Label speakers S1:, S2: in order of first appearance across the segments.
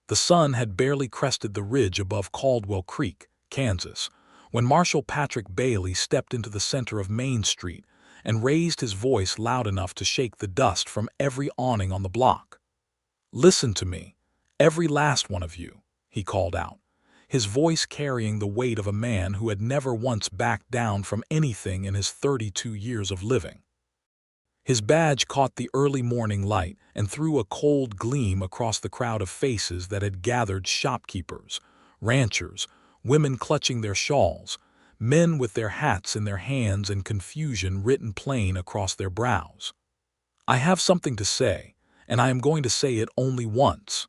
S1: The sun had barely crested the ridge above Caldwell Creek, Kansas, when Marshal Patrick Bailey stepped into the center of Main Street and raised his voice loud enough to shake the dust from every awning on the block. "Listen to me, every last one of you," he called out, his voice carrying the weight of a man who had never once backed down from anything in his 32 years of living. His badge caught the early morning light and threw a cold gleam across the crowd of faces that had gathered: shopkeepers, ranchers, women clutching their shawls, men with their hats in their hands and confusion written plain across their brows. "I have something to say, and I am going to say it only once."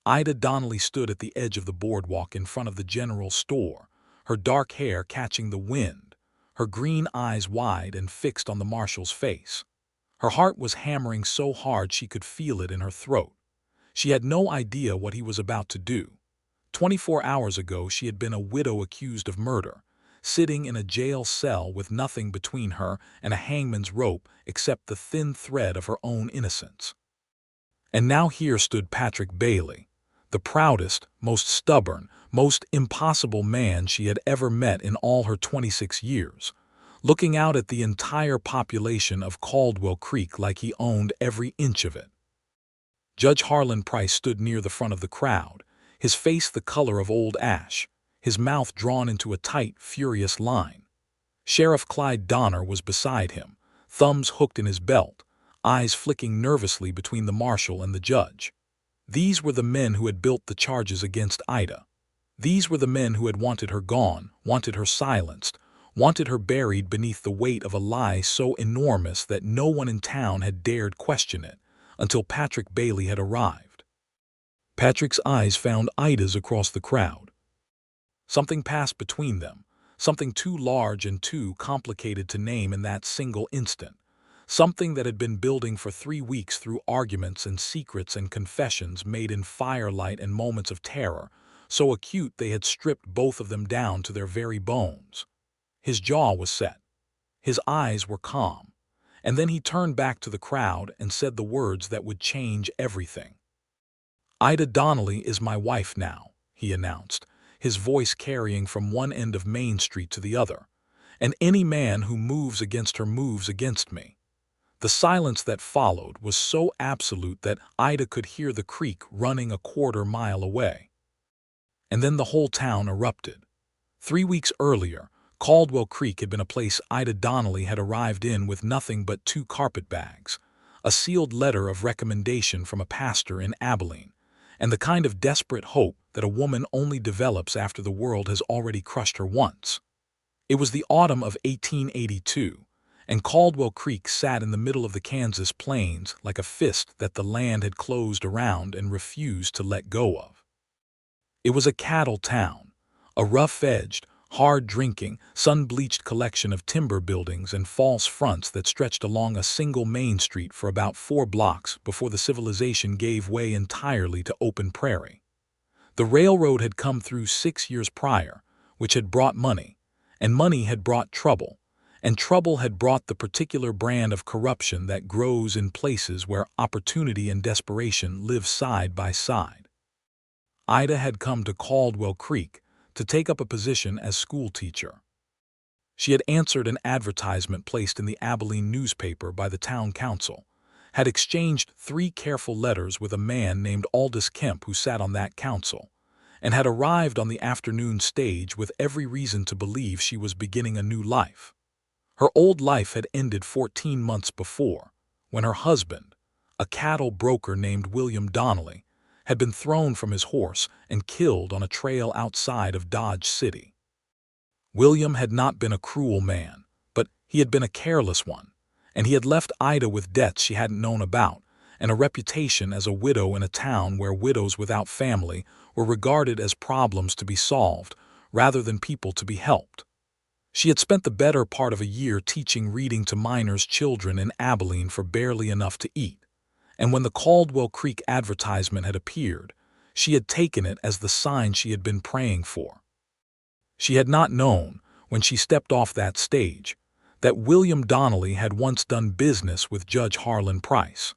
S1: Ida Donnelly stood at the edge of the boardwalk in front of the general store, her dark hair catching the wind, her green eyes wide and fixed on the marshal's face. Her heart was hammering so hard she could feel it in her throat. She had no idea what he was about to do. 24 hours ago she had been a widow accused of murder, sitting in a jail cell with nothing between her and a hangman's rope except the thin thread of her own innocence. And now here stood Patrick Bailey, the proudest, most stubborn, most impossible man she had ever met in all her 26 years, looking out at the entire population of Caldwell Creek like he owned every inch of it. Judge Harlan Price stood near the front of the crowd, his face the color of old ash, his mouth drawn into a tight, furious line. Sheriff Clyde Donner was beside him, thumbs hooked in his belt, eyes flicking nervously between the marshal and the judge. These were the men who had built the charges against Ida. These were the men who had wanted her gone, wanted her silenced, wanted her buried beneath the weight of a lie so enormous that no one in town had dared question it, until Patrick Bailey had arrived. Patrick's eyes found Ida's across the crowd. Something passed between them, something too large and too complicated to name in that single instant, something that had been building for 3 weeks through arguments and secrets and confessions made in firelight and moments of terror, so acute they had stripped both of them down to their very bones. His jaw was set. His eyes were calm. And then he turned back to the crowd and said the words that would change everything. "Ida Donnelly is my wife now," he announced, his voice carrying from one end of Main Street to the other. "And any man who moves against her moves against me." The silence that followed was so absolute that Ida could hear the creek running a quarter-mile away. And then the whole town erupted. 3 weeks earlier, Caldwell Creek had been a place Ida Donnelly had arrived in with nothing but 2 carpetbags, a sealed letter of recommendation from a pastor in Abilene, and the kind of desperate hope that a woman only develops after the world has already crushed her once. It was the autumn of 1882, and Caldwell Creek sat in the middle of the Kansas plains like a fist that the land had closed around and refused to let go of. It was a cattle town, a rough-edged, hard-drinking, sun-bleached collection of timber buildings and false fronts that stretched along a single main street for about 4 blocks before the civilization gave way entirely to open prairie. The railroad had come through 6 years prior, which had brought money, and money had brought trouble, and trouble had brought the particular brand of corruption that grows in places where opportunity and desperation live side by side. Ida had come to Caldwell Creek to take up a position as schoolteacher. She had answered an advertisement placed in the Abilene newspaper by the town council, had exchanged 3 careful letters with a man named Aldous Kemp who sat on that council, and had arrived on the afternoon stage with every reason to believe she was beginning a new life. Her old life had ended 14 months before, when her husband, a cattle broker named William Donnelly, had been thrown from his horse and killed on a trail outside of Dodge City. William had not been a cruel man, but he had been a careless one, and he had left Ida with debts she hadn't known about, and a reputation as a widow in a town where widows without family were regarded as problems to be solved rather than people to be helped. She had spent the better part of a year teaching reading to minors' children in Abilene for barely enough to eat, and when the Caldwell Creek advertisement had appeared, she had taken it as the sign she had been praying for. She had not known, when she stepped off that stage, that William Donnelly had once done business with Judge Harlan Price.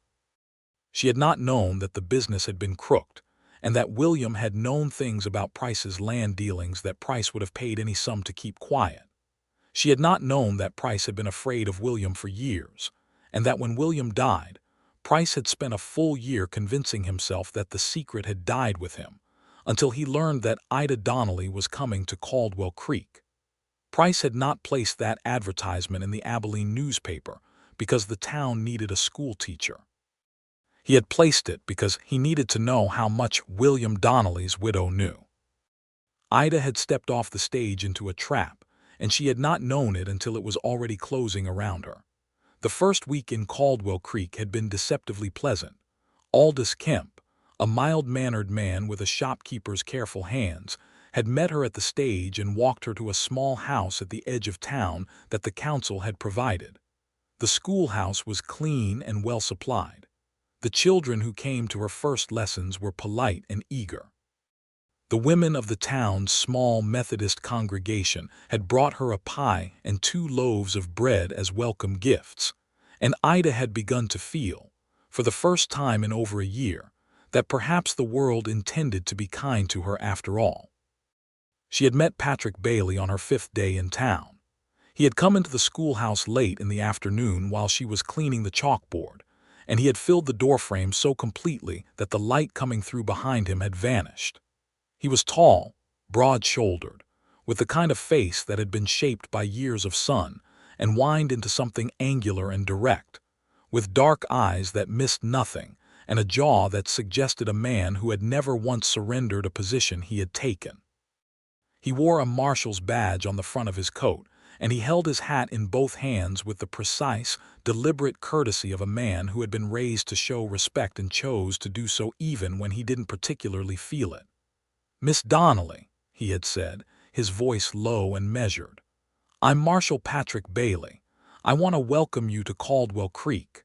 S1: She had not known that the business had been crooked, and that William had known things about Price's land dealings that Price would have paid any sum to keep quiet. She had not known that Price had been afraid of William for years, and that when William died, Price had spent a full year convincing himself that the secret had died with him, until he learned that Ida Donnelly was coming to Caldwell Creek. Price had not placed that advertisement in the Abilene newspaper because the town needed a schoolteacher. He had placed it because he needed to know how much William Donnelly's widow knew. Ida had stepped off the stage into a trap, and she had not known it until it was already closing around her. The first week in Caldwell Creek had been deceptively pleasant. Aldous Kemp, a mild-mannered man with a shopkeeper's careful hands, had met her at the stage and walked her to a small house at the edge of town that the council had provided. The schoolhouse was clean and well supplied. The children who came to her first lessons were polite and eager. The women of the town's small Methodist congregation had brought her a pie and 2 loaves of bread as welcome gifts, and Ida had begun to feel, for the first time in over a year, that perhaps the world intended to be kind to her after all. She had met Patrick Bailey on her 5th day in town. He had come into the schoolhouse late in the afternoon while she was cleaning the chalkboard, and he had filled the doorframe so completely that the light coming through behind him had vanished. He was tall, broad-shouldered, with the kind of face that had been shaped by years of sun and wined into something angular and direct, with dark eyes that missed nothing and a jaw that suggested a man who had never once surrendered a position he had taken. He wore a marshal's badge on the front of his coat, and he held his hat in both hands with the precise, deliberate courtesy of a man who had been raised to show respect and chose to do so even when he didn't particularly feel it. "Miss Donnelly," he had said, his voice low and measured, "I'm Marshal Patrick Bailey. I want to welcome you to Caldwell Creek."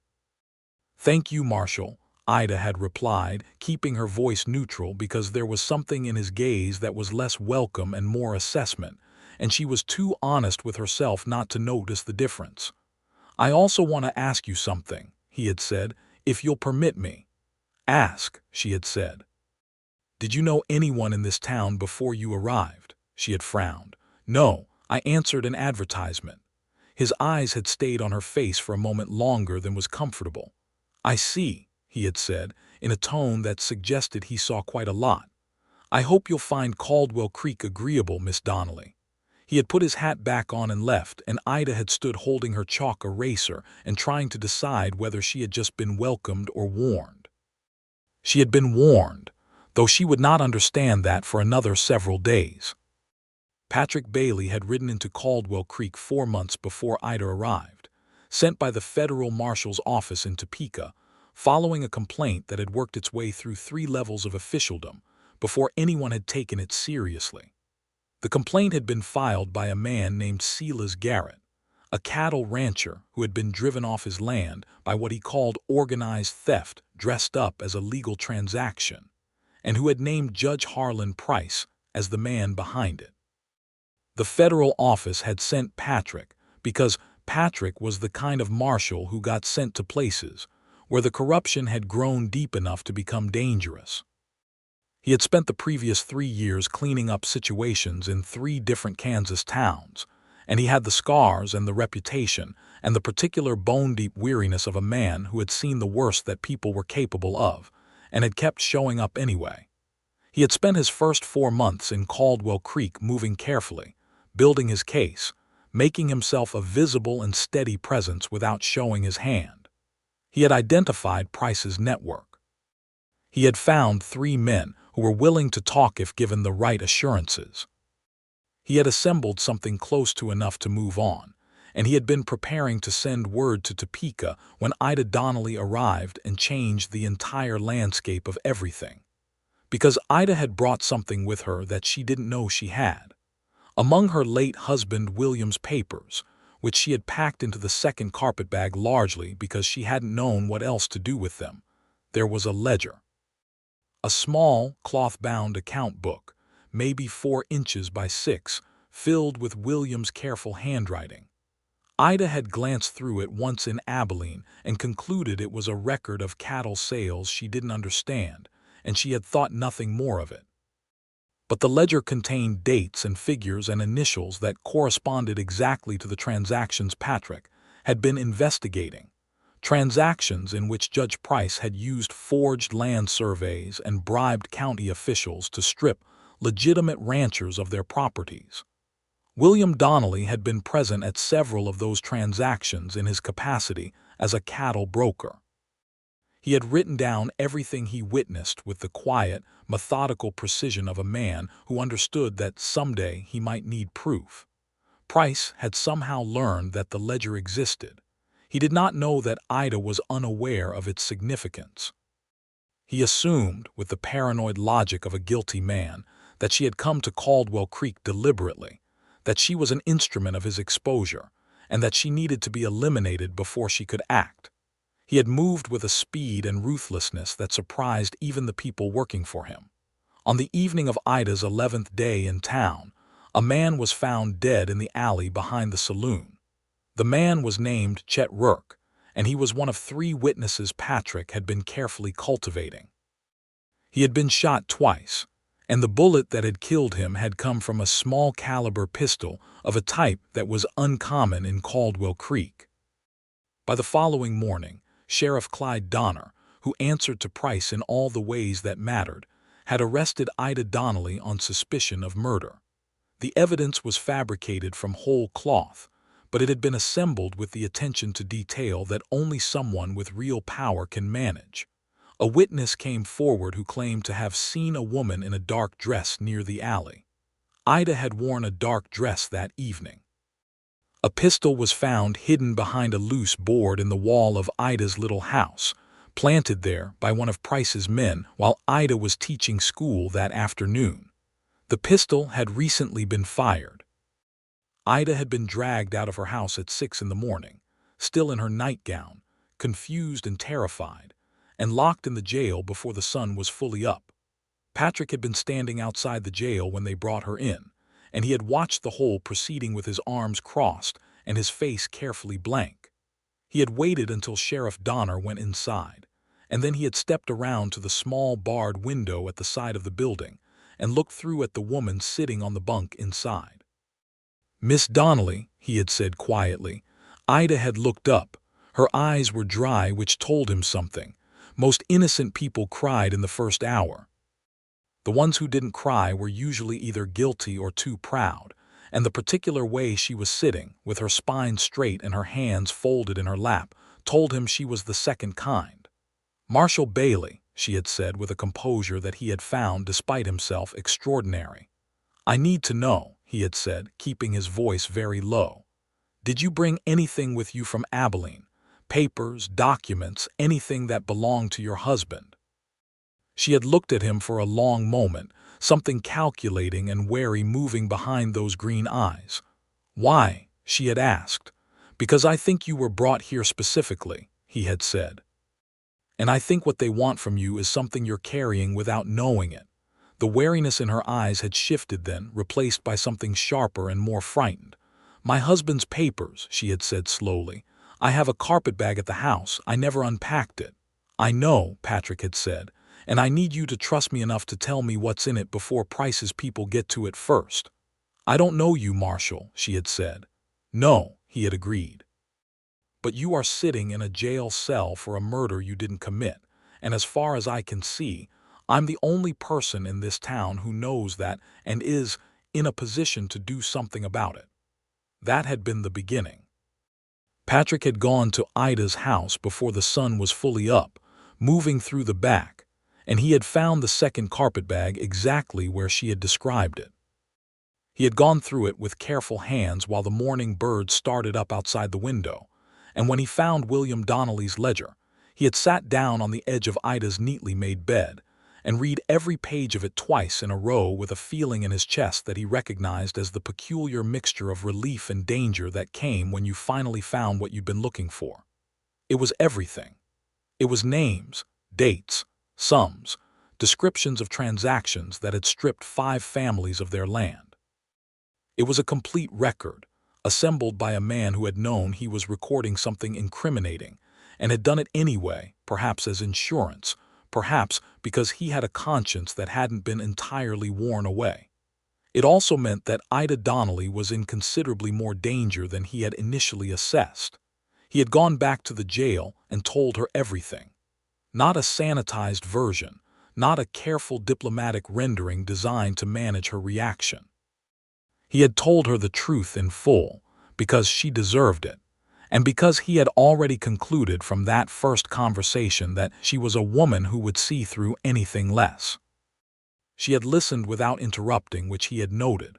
S1: "Thank you, Marshal," Ida had replied, keeping her voice neutral because there was something in his gaze that was less welcome and more assessment, and she was too honest with herself not to notice the difference. "I also want to ask you something," he had said, "if you'll permit me." "Ask," she had said. "Did you know anyone in this town before you arrived?" She had frowned. "No, I answered an advertisement." His eyes had stayed on her face for a moment longer than was comfortable. "I see," he had said, in a tone that suggested he saw quite a lot. "I hope you'll find Caldwell Creek agreeable, Miss Donnelly." He had put his hat back on and left, and Ida had stood holding her chalk eraser and trying to decide whether she had just been welcomed or warned. She had been warned, though she would not understand that for another several days. Patrick Bailey had ridden into Caldwell Creek 4 months before Ida arrived, sent by the federal marshal's office in Topeka, following a complaint that had worked its way through 3 levels of officialdom before anyone had taken it seriously. The complaint had been filed by a man named Silas Garrett, a cattle rancher who had been driven off his land by what he called organized theft dressed up as a legal transaction, and who had named Judge Harlan Price as the man behind it. The federal office had sent Patrick because Patrick was the kind of marshal who got sent to places where the corruption had grown deep enough to become dangerous. He had spent the previous 3 years cleaning up situations in 3 different Kansas towns, and he had the scars and the reputation and the particular bone-deep weariness of a man who had seen the worst that people were capable of and had kept showing up anyway. He had spent his first 4 months in Caldwell Creek moving carefully, building his case, making himself a visible and steady presence without showing his hand. He had identified Price's network. He had found 3 men who were willing to talk if given the right assurances. He had assembled something close to enough to move on, and he had been preparing to send word to Topeka when Ida Donnelly arrived and changed the entire landscape of everything. Because Ida had brought something with her that she didn't know she had. Among her late husband William's papers, which she had packed into the second carpetbag largely because she hadn't known what else to do with them, there was a ledger. A small, cloth-bound account book, maybe 4 inches by 6, filled with William's careful handwriting. Ida had glanced through it once in Abilene and concluded it was a record of cattle sales she didn't understand, and she had thought nothing more of it. But the ledger contained dates and figures and initials that corresponded exactly to the transactions Patrick had been investigating. Transactions in which Judge Price had used forged land surveys and bribed county officials to strip legitimate ranchers of their properties. William Donnelly had been present at several of those transactions in his capacity as a cattle broker. He had written down everything he witnessed with the quiet, methodical precision of a man who understood that someday he might need proof. Price had somehow learned that the ledger existed. He did not know that Ida was unaware of its significance. He assumed, with the paranoid logic of a guilty man, that she had come to Caldwell Creek deliberately, that she was an instrument of his exposure, and that she needed to be eliminated before she could act. He had moved with a speed and ruthlessness that surprised even the people working for him. On the evening of Ida's 11th day in town, a man was found dead in the alley behind the saloon. The man was named Chet Rourke, and he was one of 3 witnesses Patrick had been carefully cultivating. He had been shot twice, and the bullet that had killed him had come from a small-caliber pistol of a type that was uncommon in Caldwell Creek. By the following morning, Sheriff Clyde Donner, who answered to Price in all the ways that mattered, had arrested Ida Donnelly on suspicion of murder. The evidence was fabricated from whole cloth, but it had been assembled with the attention to detail that only someone with real power can manage. A witness came forward who claimed to have seen a woman in a dark dress near the alley. Ida had worn a dark dress that evening. A pistol was found hidden behind a loose board in the wall of Ida's little house, planted there by one of Price's men while Ida was teaching school that afternoon. The pistol had recently been fired. Ida had been dragged out of her house at 6 in the morning, still in her nightgown, confused and terrified, and locked in the jail before the sun was fully up. Patrick had been standing outside the jail when they brought her in, and he had watched the whole proceeding with his arms crossed and his face carefully blank. He had waited until Sheriff Donner went inside, and then he had stepped around to the small barred window at the side of the building and looked through at the woman sitting on the bunk inside. "Miss Donnelly," he had said quietly. Ida had looked up. Her eyes were dry, which told him something. Most innocent people cried in the first hour. The ones who didn't cry were usually either guilty or too proud, and the particular way she was sitting, with her spine straight and her hands folded in her lap, told him she was the second kind. "Marshal Bailey," she had said with a composure that he had found, despite himself, extraordinary. "I need to know," he had said, keeping his voice very low. "Did you bring anything with you from Abilene? Papers, documents, anything that belonged to your husband?" She had looked at him for a long moment, something calculating and wary moving behind those green eyes. "Why?" she had asked. "Because I think you were brought here specifically," he had said. "And I think what they want from you is something you're carrying without knowing it." The wariness in her eyes had shifted then, replaced by something sharper and more frightened. "My husband's papers," she had said slowly. "I have a carpetbag at the house. I never unpacked it." "I know," Patrick had said, "and I need you to trust me enough to tell me what's in it before Price's people get to it first." "I don't know you, Marshal," she had said. "No," he had agreed. "But you are sitting in a jail cell for a murder you didn't commit, and as far as I can see, I'm the only person in this town who knows that and is in a position to do something about it." That had been the beginning. Patrick had gone to Ida's house before the sun was fully up, moving through the back, and he had found the second carpetbag exactly where she had described it. He had gone through it with careful hands while the morning birds started up outside the window, and when he found William Donnelly's ledger, he had sat down on the edge of Ida's neatly made bed and read every page of it twice in a row with a feeling in his chest that he recognized as the peculiar mixture of relief and danger that came when you finally found what you'd been looking for. It was everything. It was names, dates, sums, descriptions of transactions that had stripped 5 families of their land. It was a complete record, assembled by a man who had known he was recording something incriminating and had done it anyway, perhaps as insurance, perhaps because he had a conscience that hadn't been entirely worn away. It also meant that Ida Donnelly was in considerably more danger than he had initially assessed. He had gone back to the jail and told her everything. Not a sanitized version, not a careful diplomatic rendering designed to manage her reaction. He had told her the truth in full, because she deserved it, and because he had already concluded from that first conversation that she was a woman who would see through anything less. She had listened without interrupting, which he had noted.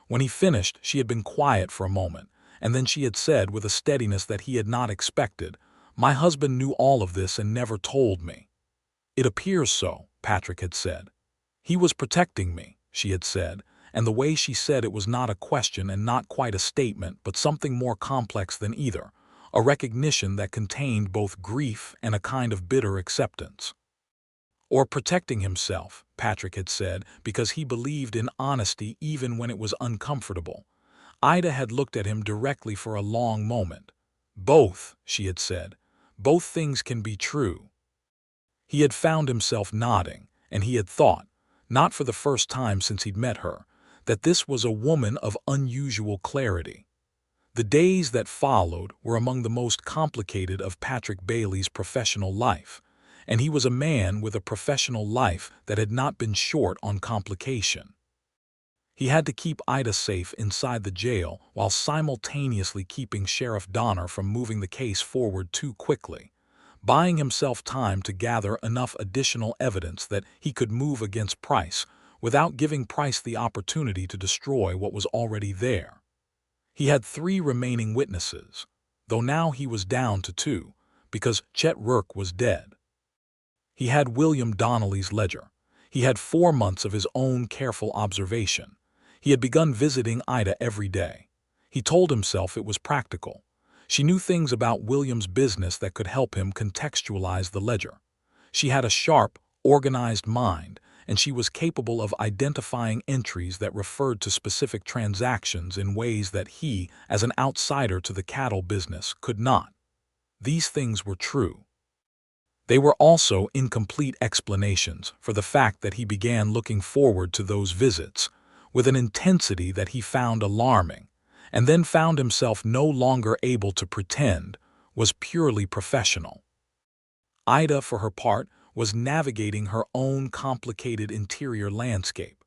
S1: When he finished, she had been quiet for a moment, and then she had said with a steadiness that he had not expected, "My husband knew all of this and never told me." "It appears so," Patrick had said. "He was protecting me," she had said, and the way she said it was not a question and not quite a statement, but something more complex than either, a recognition that contained both grief and a kind of bitter acceptance. "Or protecting himself," Patrick had said, because he believed in honesty even when it was uncomfortable. Ida had looked at him directly for a long moment. "Both," she had said. "Both things can be true." He had found himself nodding, and he had thought, not for the first time since he'd met her, that this was a woman of unusual clarity. The days that followed were among the most complicated of Patrick Bailey's professional life, and he was a man with a professional life that had not been short on complication. He had to keep Ida safe inside the jail while simultaneously keeping Sheriff Donner from moving the case forward too quickly, buying himself time to gather enough additional evidence that he could move against Price without giving Price the opportunity to destroy what was already there. He had 3 remaining witnesses, though now he was down to 2, because Chet Rourke was dead. He had William Donnelly's ledger. He had 4 months of his own careful observation. He had begun visiting Ida every day. He told himself it was practical. She knew things about William's business that could help him contextualize the ledger. She had a sharp, organized mind, and she was capable of identifying entries that referred to specific transactions in ways that he, as an outsider to the cattle business, could not. These things were true. They were also incomplete explanations for the fact that he began looking forward to those visits with an intensity that he found alarming, and then found himself no longer able to pretend was purely professional. Ida, for her part, was navigating her own complicated interior landscape.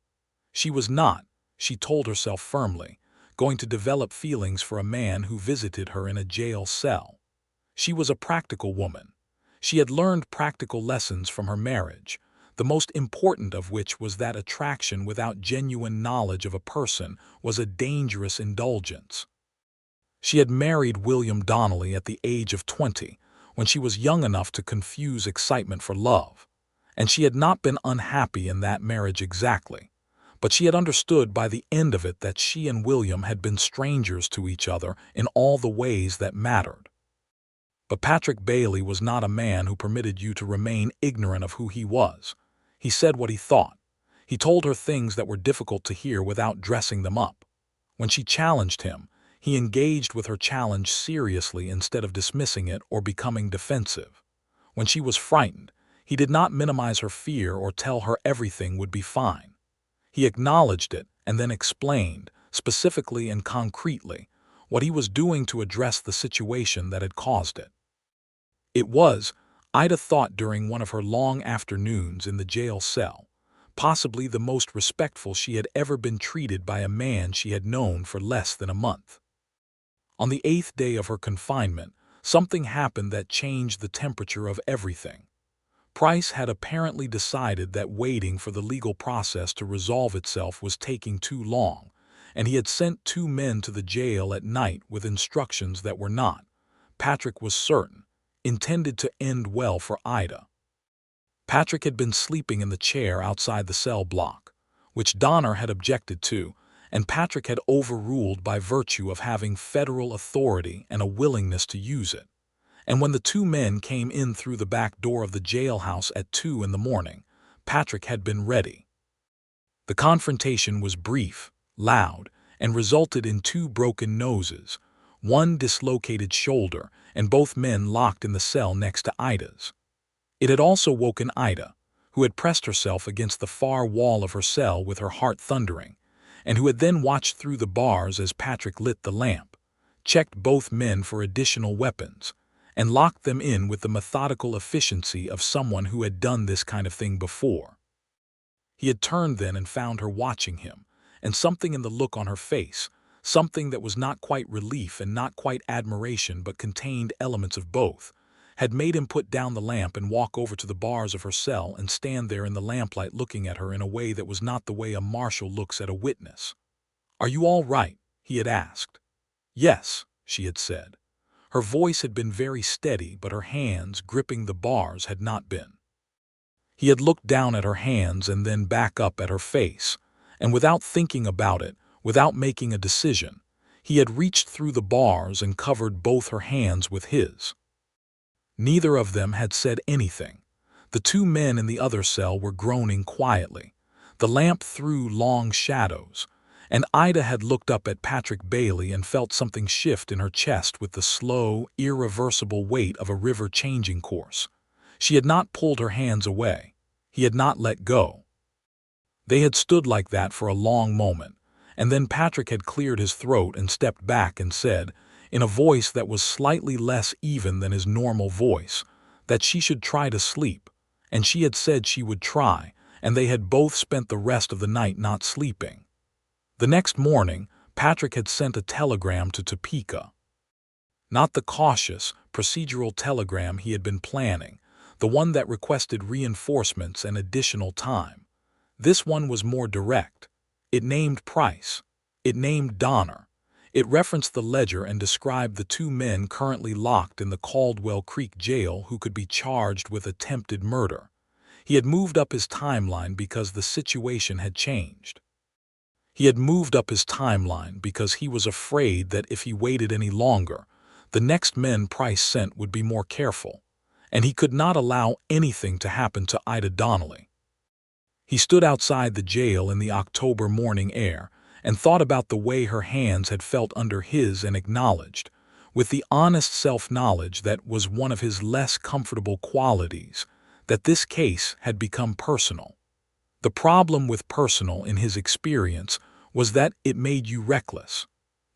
S1: She was not, she told herself firmly, going to develop feelings for a man who visited her in a jail cell. She was a practical woman. She had learned practical lessons from her marriage, the most important of which was that attraction without genuine knowledge of a person was a dangerous indulgence. She had married William Donnelly at the age of 20, when she was young enough to confuse excitement for love, and she had not been unhappy in that marriage exactly, but she had understood by the end of it that she and William had been strangers to each other in all the ways that mattered. But Patrick Bailey was not a man who permitted you to remain ignorant of who he was. He said what he thought. He told her things that were difficult to hear without dressing them up. When she challenged him, he engaged with her challenge seriously instead of dismissing it or becoming defensive. When she was frightened, he did not minimize her fear or tell her everything would be fine. He acknowledged it and then explained, specifically and concretely, what he was doing to address the situation that had caused it. It was, Ida thought during one of her long afternoons in the jail cell, possibly the most respectful she had ever been treated by a man she had known for less than a month. On the 8th day of her confinement, something happened that changed the temperature of everything. Price had apparently decided that waiting for the legal process to resolve itself was taking too long, and he had sent 2 men to the jail at night with instructions that were not, Patrick was certain, intended to end well for Ida. Patrick had been sleeping in the chair outside the cell block, which Donner had objected to, and Patrick had overruled by virtue of having federal authority and a willingness to use it. And when the 2 men came in through the back door of the jailhouse at 2 in the morning, Patrick had been ready. The confrontation was brief, loud, and resulted in 2 broken noses, 1 dislocated shoulder, and both men locked in the cell next to Ida's. It had also woken Ida, who had pressed herself against the far wall of her cell with her heart thundering, and who had then watched through the bars as Patrick lit the lamp, checked both men for additional weapons, and locked them in with the methodical efficiency of someone who had done this kind of thing before. He had turned then and found her watching him, and something in the look on her face, something that was not quite relief and not quite admiration but contained elements of both, had made him put down the lamp and walk over to the bars of her cell and stand there in the lamplight looking at her in a way that was not the way a marshal looks at a witness. "Are you all right?" he had asked. "Yes," she had said. Her voice had been very steady, but her hands, gripping the bars, had not been. He had looked down at her hands and then back up at her face, and without thinking about it, without making a decision, he had reached through the bars and covered both her hands with his. Neither of them had said anything. The two men in the other cell were groaning quietly. The lamp threw long shadows, and Ida had looked up at Patrick Bailey and felt something shift in her chest with the slow, irreversible weight of a river changing course. She had not pulled her hands away. He had not let go. They had stood like that for a long moment, and then Patrick had cleared his throat and stepped back and said, in a voice that was slightly less even than his normal voice, that she should try to sleep, and she had said she would try, and they had both spent the rest of the night not sleeping. The next morning, Patrick had sent a telegram to Topeka. Not the cautious, procedural telegram he had been planning, the one that requested reinforcements and additional time. This one was more direct. It named Price. It named Donner. It referenced the ledger and described the two men currently locked in the Caldwell Creek jail who could be charged with attempted murder. He had moved up his timeline because the situation had changed. He had moved up his timeline because he was afraid that if he waited any longer, the next men Price sent would be more careful, and he could not allow anything to happen to Ida Donnelly. He stood outside the jail in the October morning air and thought about the way her hands had felt under his and acknowledged, with the honest self-knowledge that was one of his less comfortable qualities, that this case had become personal. The problem with personal in his experience was that it made you reckless.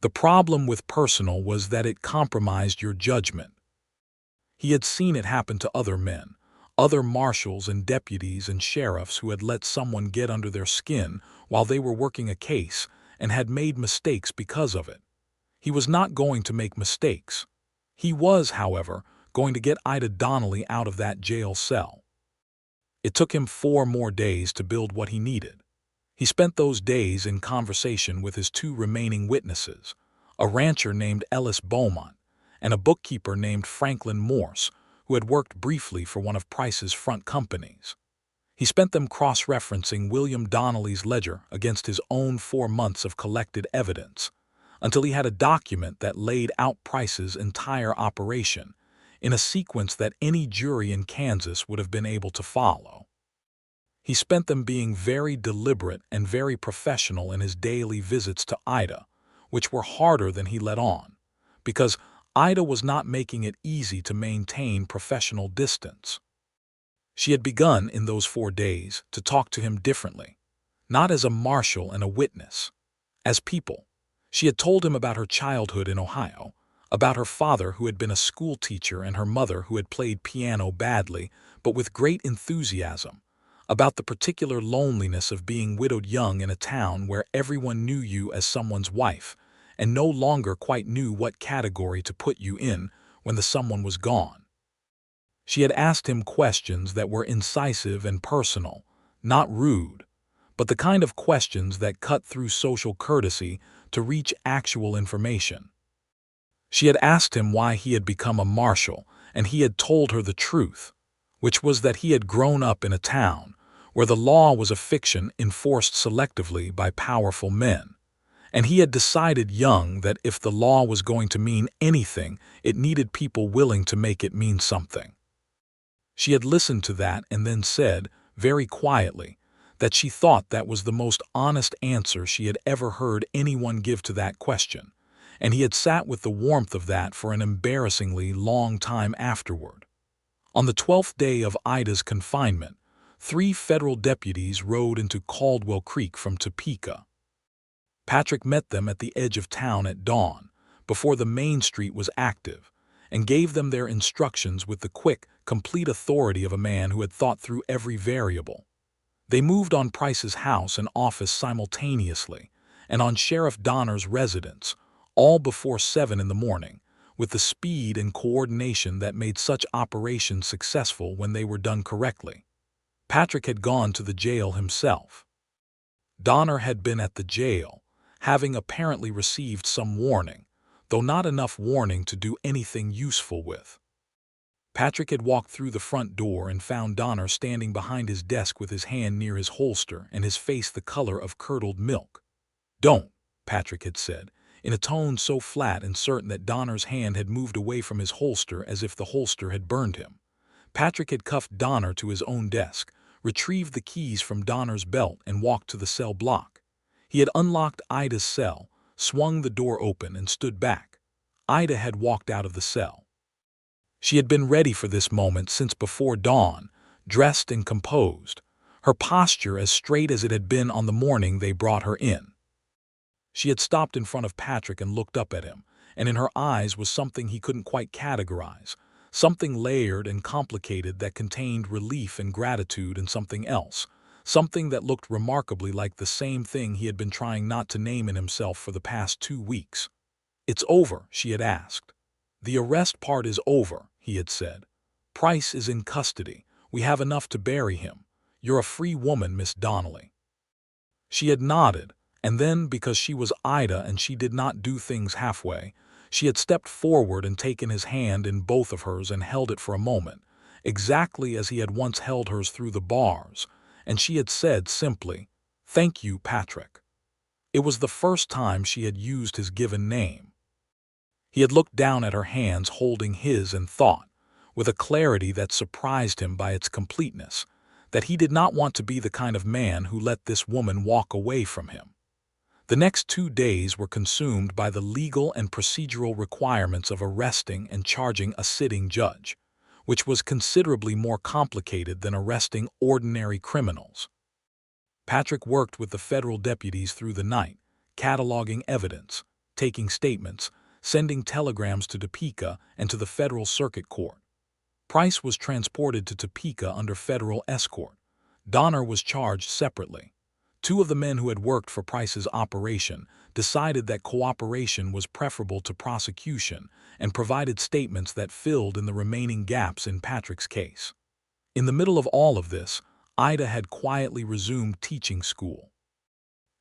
S1: The problem with personal was that it compromised your judgment. He had seen it happen to other men, other marshals and deputies and sheriffs who had let someone get under their skin while they were working a case and had made mistakes because of it. He was not going to make mistakes. He was, however, going to get Ida Donnelly out of that jail cell. It took him 4 more days to build what he needed. He spent those days in conversation with his 2 remaining witnesses, a rancher named Ellis Beaumont and a bookkeeper named Franklin Morse, who had worked briefly for one of Price's front companies. He spent them cross-referencing William Donnelly's ledger against his own 4 months of collected evidence, until he had a document that laid out Price's entire operation in a sequence that any jury in Kansas would have been able to follow. He spent them being very deliberate and very professional in his daily visits to Ida, which were harder than he let on, because Ida was not making it easy to maintain professional distance. She had begun in those 4 days to talk to him differently, not as a marshal and a witness, as people. She had told him about her childhood in Ohio, about her father who had been a schoolteacher and her mother who had played piano badly but with great enthusiasm, about the particular loneliness of being widowed young in a town where everyone knew you as someone's wife and no longer quite knew what category to put you in when the someone was gone. She had asked him questions that were incisive and personal, not rude, but the kind of questions that cut through social courtesy to reach actual information. She had asked him why he had become a marshal, and he had told her the truth, which was that he had grown up in a town where the law was a fiction enforced selectively by powerful men, and he had decided young that if the law was going to mean anything, it needed people willing to make it mean something. She had listened to that and then said, very quietly, that she thought that was the most honest answer she had ever heard anyone give to that question, and he had sat with the warmth of that for an embarrassingly long time afterward. On the 12th day of Ida's confinement, 3 federal deputies rode into Caldwell Creek from Topeka. Patrick met them at the edge of town at dawn, before the main street was active, and gave them their instructions with the quick, complete authority of a man who had thought through every variable. They moved on Price's house and office simultaneously, and on Sheriff Donner's residence, all before 7 in the morning, with the speed and coordination that made such operations successful when they were done correctly. Patrick had gone to the jail himself. Donner had been at the jail, having apparently received some warning, though not enough warning to do anything useful with. Patrick had walked through the front door and found Donner standing behind his desk with his hand near his holster and his face the color of curdled milk. "Don't," Patrick had said, in a tone so flat and certain that Donner's hand had moved away from his holster as if the holster had burned him. Patrick had cuffed Donner to his own desk, retrieved the keys from Donner's belt, and walked to the cell block. He had unlocked Ida's cell, swung the door open, and stood back. Ida had walked out of the cell. She had been ready for this moment since before dawn, dressed and composed, her posture as straight as it had been on the morning they brought her in. She had stopped in front of Patrick and looked up at him, and in her eyes was something he couldn't quite categorize, something layered and complicated that contained relief and gratitude and something else, something that looked remarkably like the same thing he had been trying not to name in himself for the past 2 weeks. "It's over," she had asked. "The arrest part is over," he had said. "Price is in custody. We have enough to bury him. You're a free woman, Miss Donnelly." She had nodded, and then, because she was Ida and she did not do things halfway, she had stepped forward and taken his hand in both of hers and held it for a moment, exactly as he had once held hers through the bars, and she had said simply, "Thank you, Patrick." It was the first time she had used his given name. He had looked down at her hands holding his and thought, with a clarity that surprised him by its completeness, that he did not want to be the kind of man who let this woman walk away from him. The next 2 days were consumed by the legal and procedural requirements of arresting and charging a sitting judge, which was considerably more complicated than arresting ordinary criminals. Patrick worked with the federal deputies through the night, cataloging evidence, taking statements, sending telegrams to Topeka and to the Federal Circuit Court. Price was transported to Topeka under federal escort. Donner was charged separately. 2 of the men who had worked for Price's operation decided that cooperation was preferable to prosecution and provided statements that filled in the remaining gaps in Patrick's case. In the middle of all of this, Ida had quietly resumed teaching school.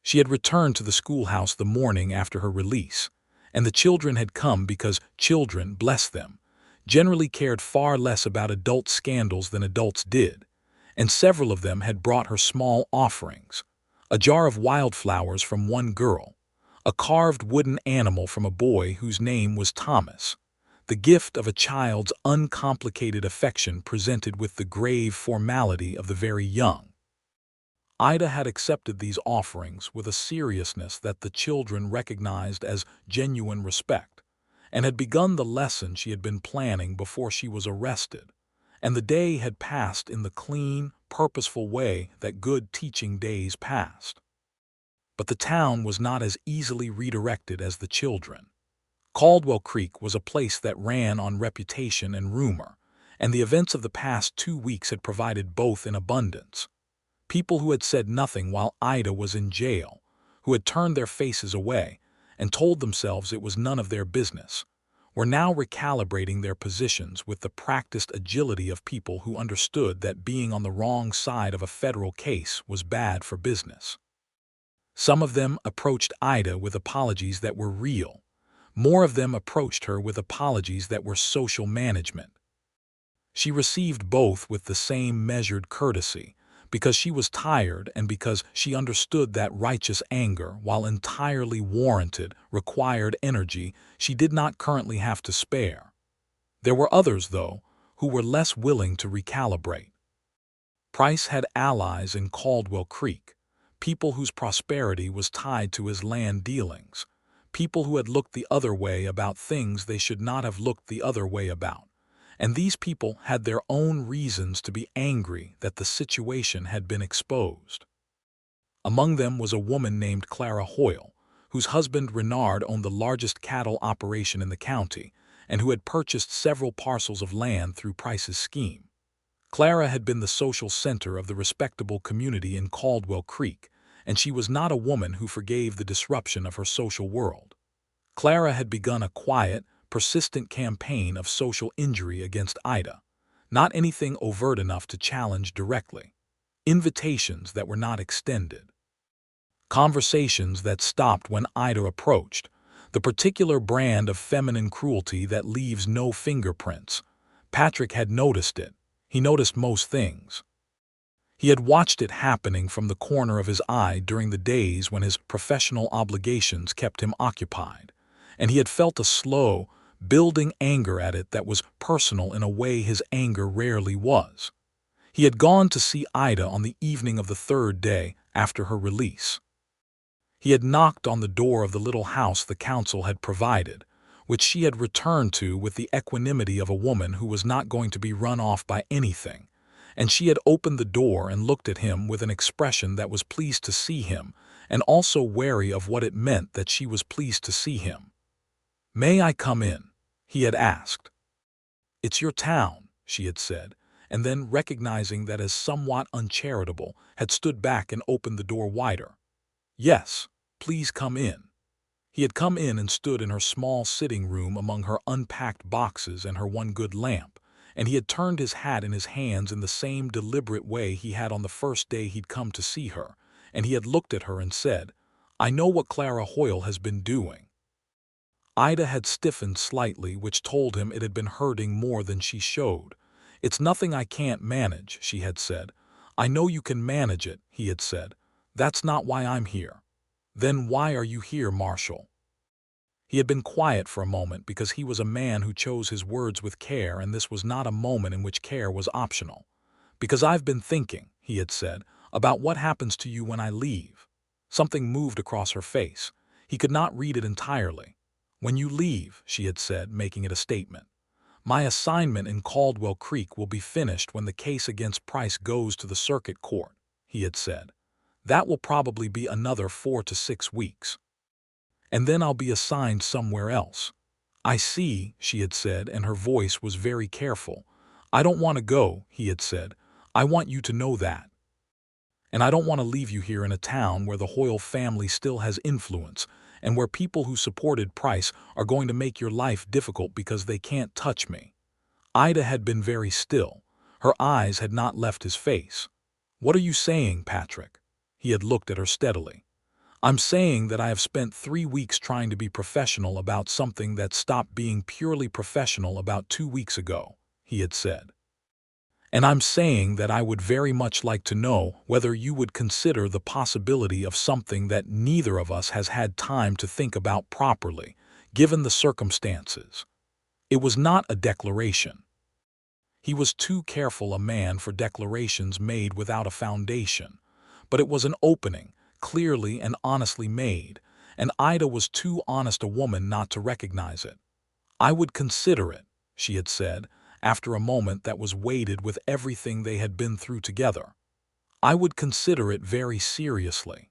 S1: She had returned to the schoolhouse the morning after her release, and the children had come because children, bless them, generally cared far less about adult scandals than adults did, and several of them had brought her small offerings: a jar of wildflowers from one girl, a carved wooden animal from a boy whose name was Thomas, the gift of a child's uncomplicated affection presented with the grave formality of the very young. Ida had accepted these offerings with a seriousness that the children recognized as genuine respect, and had begun the lesson she had been planning before she was arrested, and the day had passed in the clean, purposeful way that good teaching days passed. But the town was not as easily redirected as the children. Caldwell Creek was a place that ran on reputation and rumor, and the events of the past 2 weeks had provided both in abundance. People who had said nothing while Ida was in jail, who had turned their faces away and told themselves it was none of their business, were now recalibrating their positions with the practiced agility of people who understood that being on the wrong side of a federal case was bad for business. Some of them approached Ida with apologies that were real. More of them approached her with apologies that were social management. She received both with the same measured courtesy, because she was tired and because she understood that righteous anger, while entirely warranted, required energy she did not currently have to spare. There were others, though, who were less willing to recalibrate. Price had allies in Caldwell Creek, people whose prosperity was tied to his land dealings, people who had looked the other way about things they should not have looked the other way about, and these people had their own reasons to be angry that the situation had been exposed. Among them was a woman named Clara Hoyle, whose husband Renard owned the largest cattle operation in the county and who had purchased several parcels of land through Price's scheme. Clara had been the social center of the respectable community in Caldwell Creek, and she was not a woman who forgave the disruption of her social world. Clara had begun a quiet, persistent campaign of social injury against Ida, not anything overt enough to challenge directly. Invitations that were not extended. Conversations that stopped when Ida approached, the particular brand of feminine cruelty that leaves no fingerprints. Patrick had noticed it. He noticed most things. He had watched it happening from the corner of his eye during the days when his professional obligations kept him occupied, and he had felt a slow, building anger at it that was personal in a way his anger rarely was. He had gone to see Ida on the evening of the third day after her release. He had knocked on the door of the little house the council had provided, which she had returned to with the equanimity of a woman who was not going to be run off by anything, and she had opened the door and looked at him with an expression that was pleased to see him and also wary of what it meant that she was pleased to see him. "May I come in?" he had asked. "It's your town," she had said, and then, recognizing that as somewhat uncharitable, had stood back and opened the door wider. "Yes, please come in." He had come in and stood in her small sitting room among her unpacked boxes and her one good lamp, and he had turned his hat in his hands in the same deliberate way he had on the first day he'd come to see her, and he had looked at her and said, "I know what Clara Hoyle has been doing." Ida had stiffened slightly, which told him it had been hurting more than she showed. "It's nothing I can't manage," she had said. "I know you can manage it," he had said. "That's not why I'm here." "Then why are you here, Marshal?" He had been quiet for a moment because he was a man who chose his words with care, and this was not a moment in which care was optional. "Because I've been thinking," he had said, "about what happens to you when I leave." Something moved across her face. He could not read it entirely. "When you leave," she had said, making it a statement. "My assignment in Caldwell Creek will be finished when the case against Price goes to the circuit court," he had said. "That will probably be another 4 to 6 weeks. And then I'll be assigned somewhere else." "I see," she had said, and her voice was very careful. "I don't want to go," he had said. "I want you to know that. And I don't want to leave you here in a town where the Hoyle family still has influence, and where people who supported Price are going to make your life difficult because they can't touch me." Ida had been very still. Her eyes had not left his face. "What are you saying, Patrick?" He had looked at her steadily. "I'm saying that I have spent 3 weeks trying to be professional about something that stopped being purely professional about 2 weeks ago," he had said. "And I'm saying that I would very much like to know whether you would consider the possibility of something that neither of us has had time to think about properly, given the circumstances." It was not a declaration. He was too careful a man for declarations made without a foundation, but it was an opening, clearly and honestly made, and Ida was too honest a woman not to recognize it. "I would consider it," she had said, after a moment that was weighted with everything they had been through together. "I would consider it very seriously."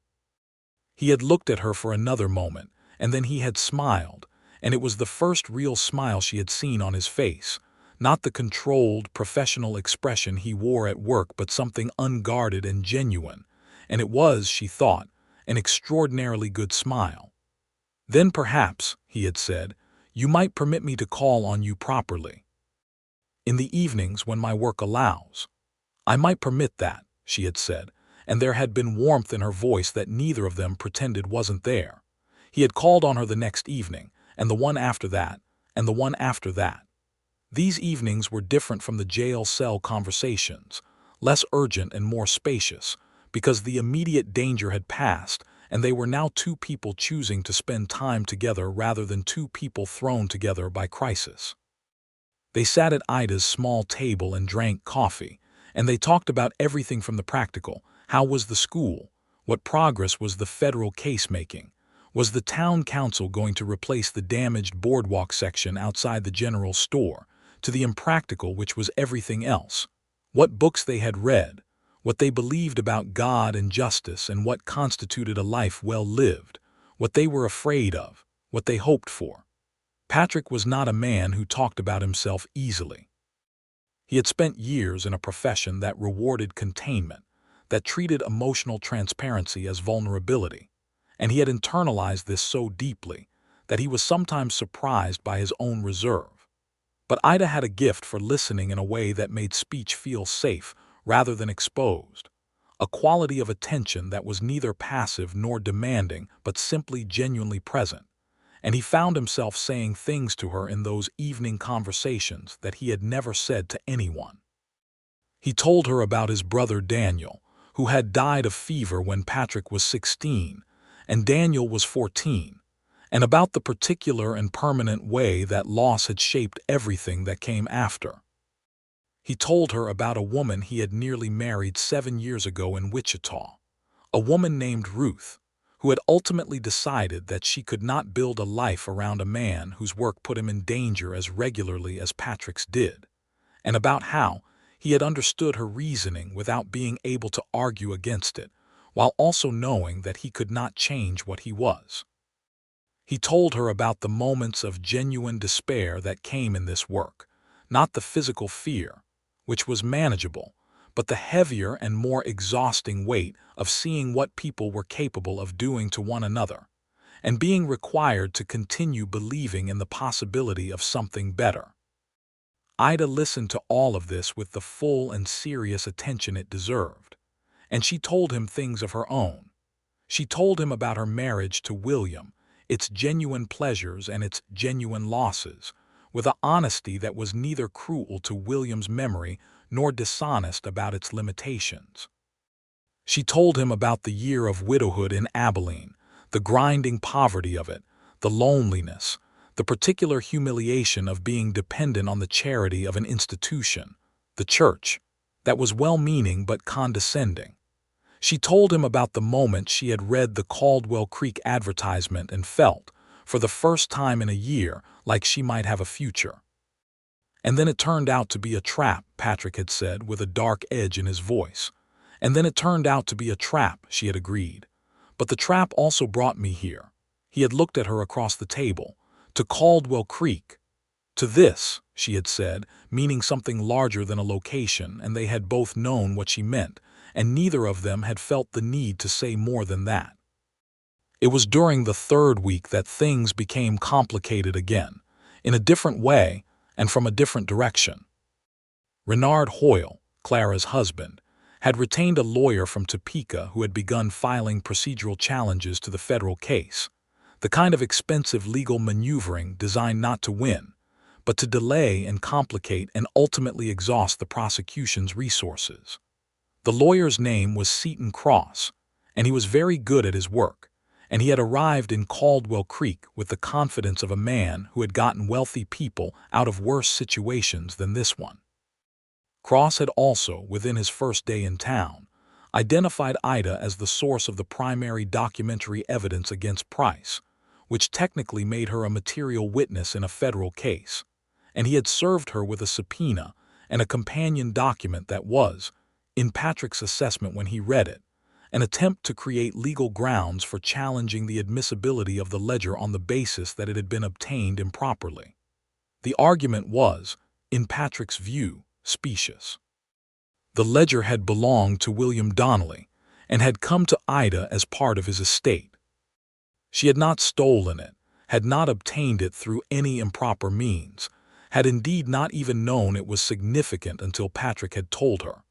S1: He had looked at her for another moment, and then he had smiled, and it was the first real smile she had seen on his face, not the controlled, professional expression he wore at work, but something unguarded and genuine, and it was, she thought, an extraordinarily good smile. "Then perhaps," he had said, "you might permit me to call on you properly. In the evenings when my work allows." "I might permit that," she had said, and there had been warmth in her voice that neither of them pretended wasn't there. He had called on her the next evening, and the one after that, and the one after that. These evenings were different from the jail cell conversations, less urgent and more spacious, because the immediate danger had passed, and they were now two people choosing to spend time together rather than two people thrown together by crisis. They sat at Ida's small table and drank coffee, and they talked about everything from the practical. How was the school? What progress was the federal case making? Was the town council going to replace the damaged boardwalk section outside the general store? to the impractical, which was everything else. What books they had read, what they believed about God and justice, and what constituted a life well lived, what they were afraid of, what they hoped for. Patrick was not a man who talked about himself easily. He had spent years in a profession that rewarded containment, that treated emotional transparency as vulnerability, and he had internalized this so deeply that he was sometimes surprised by his own reserve. But Ida had a gift for listening in a way that made speech feel safe rather than exposed, a quality of attention that was neither passive nor demanding but simply genuinely present. And he found himself saying things to her in those evening conversations that he had never said to anyone. He told her about his brother Daniel, who had died of fever when Patrick was 16, and Daniel was 14, and about the particular and permanent way that loss had shaped everything that came after. He told her about a woman he had nearly married 7 years ago in Wichita, a woman named Ruth, who had ultimately decided that she could not build a life around a man whose work put him in danger as regularly as Patrick's did, and about how he had understood her reasoning without being able to argue against it, while also knowing that he could not change what he was. He told her about the moments of genuine despair that came in this work, not the physical fear, which was manageable, but the heavier and more exhausting weight of seeing what people were capable of doing to one another, and being required to continue believing in the possibility of something better. Ida listened to all of this with the full and serious attention it deserved, and she told him things of her own. She told him about her marriage to William, its genuine pleasures and its genuine losses, with an honesty that was neither cruel to William's memory nor dishonest about its limitations. She told him about the year of widowhood in Abilene, the grinding poverty of it, the loneliness, the particular humiliation of being dependent on the charity of an institution, the church, that was well-meaning but condescending. She told him about the moment she had read the Caldwell Creek advertisement and felt, for the first time in a year, like she might have a future. And then it turned out to be a trap, Patrick had said with a dark edge in his voice. And then it turned out to be a trap, she had agreed. But the trap also brought me here. He had looked at her across the table. To Caldwell Creek. To this, she had said, meaning something larger than a location, and they had both known what she meant, and neither of them had felt the need to say more than that. It was during the third week that things became complicated again, in a different way and from a different direction. Renard Hoyle, Clara's husband, had retained a lawyer from Topeka who had begun filing procedural challenges to the federal case, the kind of expensive legal maneuvering designed not to win, but to delay and complicate and ultimately exhaust the prosecution's resources. The lawyer's name was Seton Cross, and he was very good at his work, and he had arrived in Caldwell Creek with the confidence of a man who had gotten wealthy people out of worse situations than this one. Cross had also, within his first day in town, identified Ida as the source of the primary documentary evidence against Price, which technically made her a material witness in a federal case, and he had served her with a subpoena and a companion document that was, in Patrick's assessment when he read it, an attempt to create legal grounds for challenging the admissibility of the ledger on the basis that it had been obtained improperly. The argument was, in Patrick's view, specious. The ledger had belonged to William Donnelly and had come to Ida as part of his estate. She had not stolen it, had not obtained it through any improper means, had indeed not even known it was significant until Patrick had told her.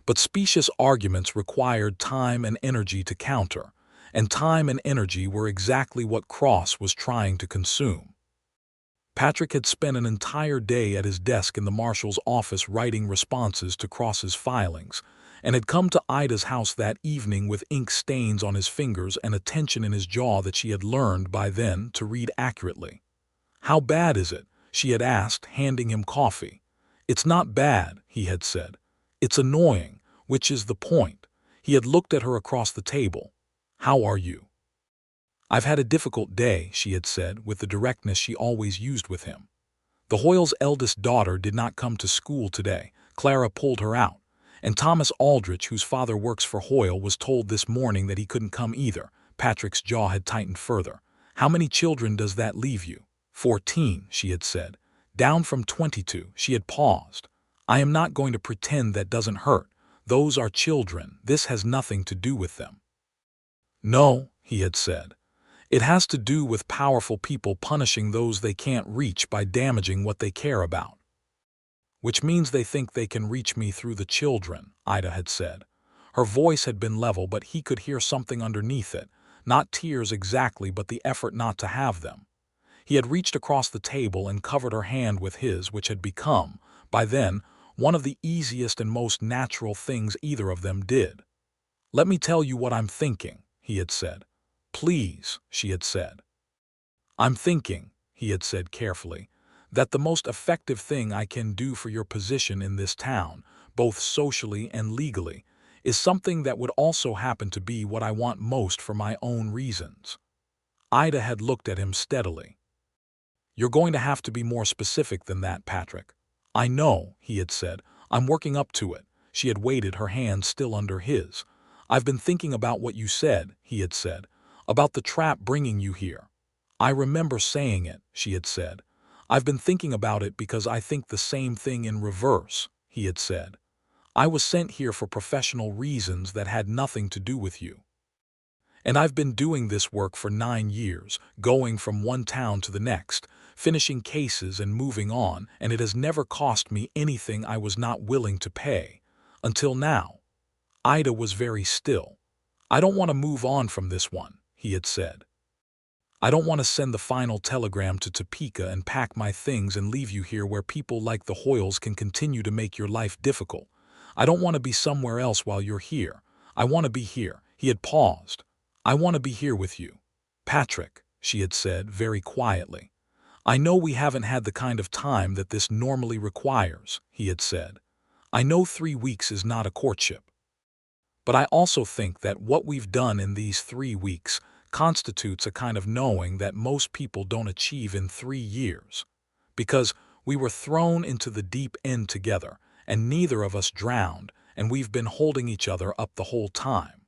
S1: But specious arguments required time and energy to counter, and time and energy were exactly what Cross was trying to consume. Patrick had spent an entire day at his desk in the marshal's office writing responses to Cross's filings, and had come to Ida's house that evening with ink stains on his fingers and a tension in his jaw that she had learned by then to read accurately. "How bad is it?" she had asked, handing him coffee. "It's not bad," he had said. "It's annoying, which is the point." He had looked at her across the table. "How are you?" "I've had a difficult day," she had said with the directness she always used with him. The Hoyles' eldest daughter did not come to school today. Clara pulled her out. And Thomas Aldrich, whose father works for Hoyle, was told this morning that he couldn't come either. Patrick's jaw had tightened further. How many children does that leave you? 14, she had said. Down from 22, she had paused. I am not going to pretend that doesn't hurt. Those are children. This has nothing to do with them. No, he had said. It has to do with powerful people punishing those they can't reach by damaging what they care about. Which means they think they can reach me through the children, Ida had said. Her voice had been level, but he could hear something underneath it. Not tears exactly, but the effort not to have them. He had reached across the table and covered her hand with his, which had become, by then, one of the easiest and most natural things either of them did. Let me tell you what I'm thinking, he had said. Please, she had said. I'm thinking, he had said carefully, that the most effective thing I can do for your position in this town, both socially and legally, is something that would also happen to be what I want most for my own reasons. Ida had looked at him steadily. You're going to have to be more specific than that, Patrick. I know, he had said. I'm working up to it. She had waited, her hand still under his. I've been thinking about what you said, he had said, about the trap bringing you here. I remember saying it, she had said. I've been thinking about it because I think the same thing in reverse, he had said. I was sent here for professional reasons that had nothing to do with you. And I've been doing this work for 9 years, going from one town to the next, finishing cases and moving on, and it has never cost me anything I was not willing to pay. Until now. Ida was very still. I don't want to move on from this one, he had said. I don't want to send the final telegram to Topeka and pack my things and leave you here where people like the Hoyles can continue to make your life difficult. I don't want to be somewhere else while you're here. I want to be here. He had paused. I want to be here with you. Patrick, she had said very quietly. I know we haven't had the kind of time that this normally requires, he had said. I know 3 weeks is not a courtship. But I also think that what we've done in these 3 weeks constitutes a kind of knowing that most people don't achieve in 3 years. Because we were thrown into the deep end together, and neither of us drowned, and we've been holding each other up the whole time.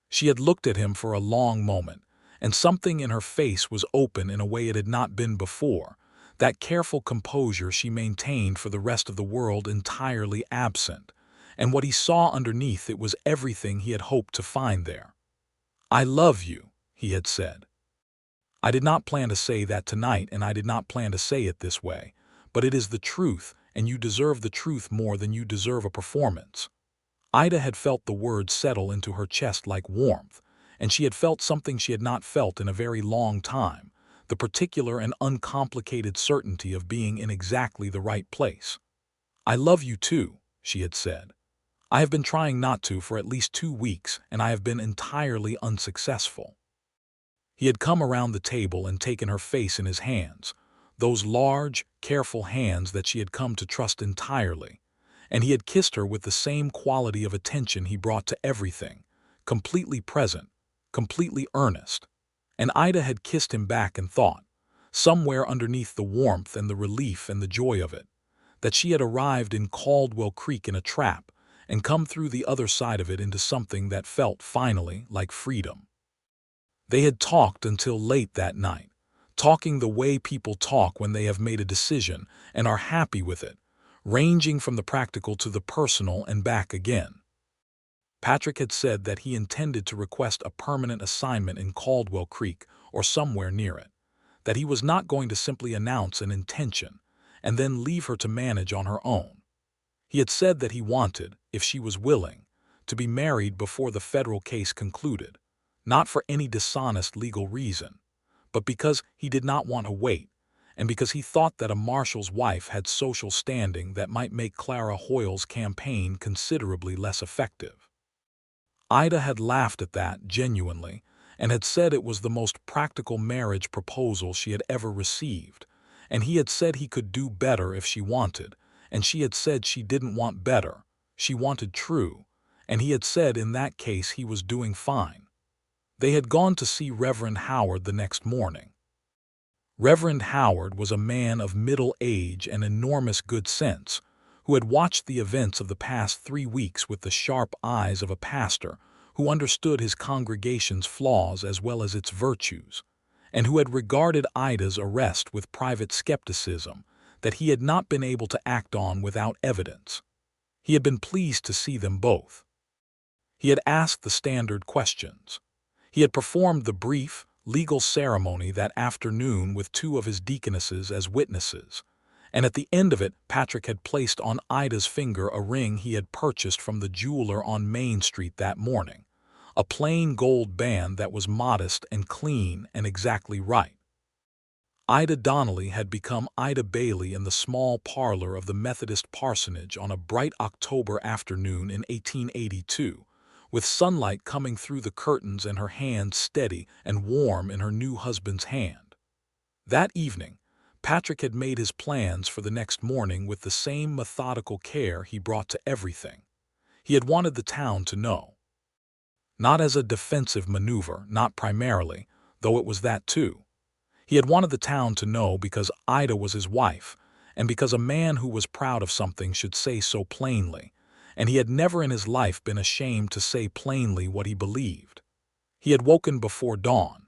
S1: She had looked at him for a long moment, and something in her face was open in a way it had not been before, that careful composure she maintained for the rest of the world entirely absent, and what he saw underneath it was everything he had hoped to find there. I love you, he had said. I did not plan to say that tonight, and I did not plan to say it this way, but it is the truth, and you deserve the truth more than you deserve a performance. Ida had felt the words settle into her chest like warmth, and she had felt something she had not felt in a very long time, the particular and uncomplicated certainty of being in exactly the right place. I love you too, she had said. I have been trying not to for at least 2 weeks, and I have been entirely unsuccessful. He had come around the table and taken her face in his hands, those large, careful hands that she had come to trust entirely, and he had kissed her with the same quality of attention he brought to everything, completely present, completely earnest. And Ida had kissed him back and thought, somewhere underneath the warmth and the relief and the joy of it, that she had arrived in Caldwell Creek in a trap, and come through the other side of it into something that felt finally like freedom. They had talked until late that night, talking the way people talk when they have made a decision and are happy with it, ranging from the practical to the personal and back again. Patrick had said that he intended to request a permanent assignment in Caldwell Creek or somewhere near it, that he was not going to simply announce an intention and then leave her to manage on her own. He had said that he wanted, if she was willing, to be married before the federal case concluded, not for any dishonest legal reason, but because he did not want to wait, and because he thought that a marshal's wife had social standing that might make Clara Hoyle's campaign considerably less effective. Ida had laughed at that genuinely, and had said it was the most practical marriage proposal she had ever received, and he had said he could do better if she wanted, and she had said she didn't want better, she wanted true, and he had said in that case he was doing fine. They had gone to see Reverend Howard the next morning. Reverend Howard was a man of middle age and enormous good sense, who had watched the events of the past 3 weeks with the sharp eyes of a pastor who understood his congregation's flaws as well as its virtues, and who had regarded Ida's arrest with private skepticism that he had not been able to act on without evidence. He had been pleased to see them both. He had asked the standard questions. He had performed the brief, legal ceremony that afternoon with 2 of his deaconesses as witnesses, and at the end of it Patrick had placed on Ida's finger a ring he had purchased from the jeweler on Main Street that morning, a plain gold band that was modest and clean and exactly right. Ida Donnelly had become Ida Bailey in the small parlor of the Methodist parsonage on a bright October afternoon in 1882, with sunlight coming through the curtains and her hand steady and warm in her new husband's hand. That evening, Patrick had made his plans for the next morning with the same methodical care he brought to everything. He had wanted the town to know. Not as a defensive maneuver, not primarily, though it was that too. He had wanted the town to know because Ida was his wife, and because a man who was proud of something should say so plainly, and he had never in his life been ashamed to say plainly what he believed. He had woken before dawn.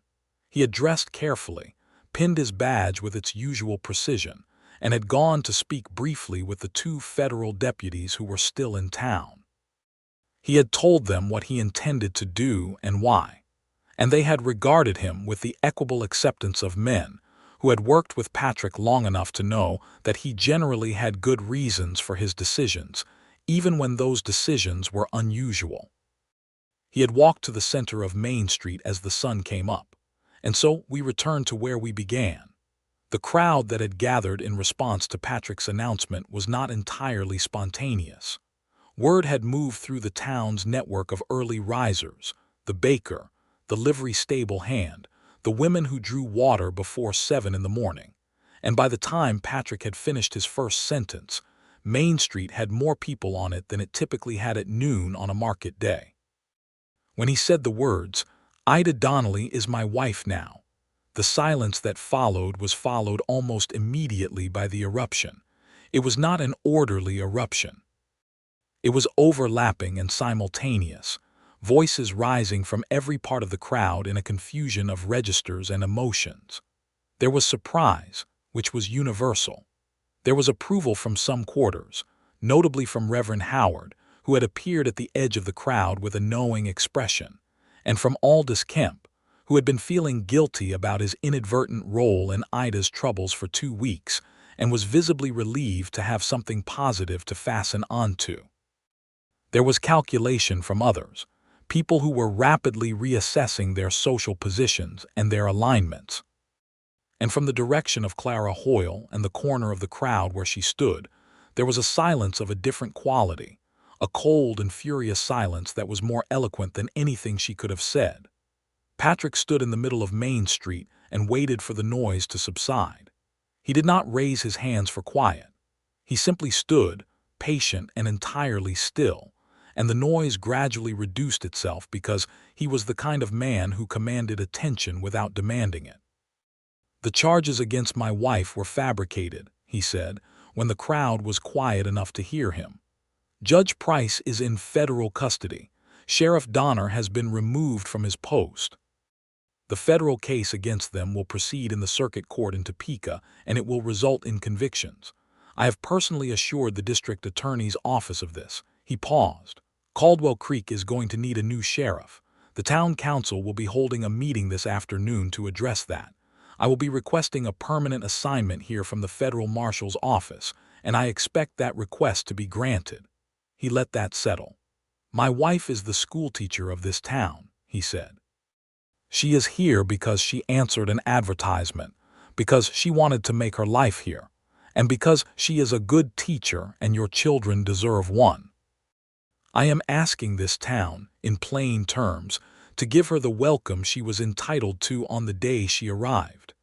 S1: He had dressed carefully, pinned his badge with its usual precision, and had gone to speak briefly with the 2 federal deputies who were still in town. He had told them what he intended to do and why, and they had regarded him with the equable acceptance of men who had worked with Patrick long enough to know that he generally had good reasons for his decisions, even when those decisions were unusual. He had walked to the center of Main Street as the sun came up, and so we returned to where we began. The crowd that had gathered in response to Patrick's announcement was not entirely spontaneous. Word had moved through the town's network of early risers, the baker, the livery stable hand, the women who drew water before 7 in the morning, and by the time Patrick had finished his first sentence, Main Street had more people on it than it typically had at noon on a market day. When he said the words, "Ida Donnelly is my wife now," the silence that followed was followed almost immediately by the eruption. It was not an orderly eruption. It was overlapping and simultaneous, voices rising from every part of the crowd in a confusion of registers and emotions. There was surprise, which was universal. There was approval from some quarters, notably from Reverend Howard, who had appeared at the edge of the crowd with a knowing expression, and from Aldous Kemp, who had been feeling guilty about his inadvertent role in Ida's troubles for 2 weeks and was visibly relieved to have something positive to fasten onto. There was calculation from others, people who were rapidly reassessing their social positions and their alignments. And from the direction of Clara Hoyle and the corner of the crowd where she stood, there was a silence of a different quality, a cold and furious silence that was more eloquent than anything she could have said. Patrick stood in the middle of Main Street and waited for the noise to subside. He did not raise his hands for quiet. He simply stood, patient and entirely still, and the noise gradually reduced itself because he was the kind of man who commanded attention without demanding it. "The charges against my wife were fabricated," he said, when the crowd was quiet enough to hear him. "Judge Price is in federal custody. Sheriff Donner has been removed from his post. The federal case against them will proceed in the circuit court in Topeka, and it will result in convictions. I have personally assured the district attorney's office of this." He paused. "Caldwell Creek is going to need a new sheriff. The town council will be holding a meeting this afternoon to address that. I will be requesting a permanent assignment here from the federal marshal's office, and I expect that request to be granted." He let that settle. "My wife is the schoolteacher of this town," he said. "She is here because she answered an advertisement, because she wanted to make her life here, and because she is a good teacher and your children deserve one. I am asking this town, in plain terms, to give her the welcome she was entitled to on the day she arrived."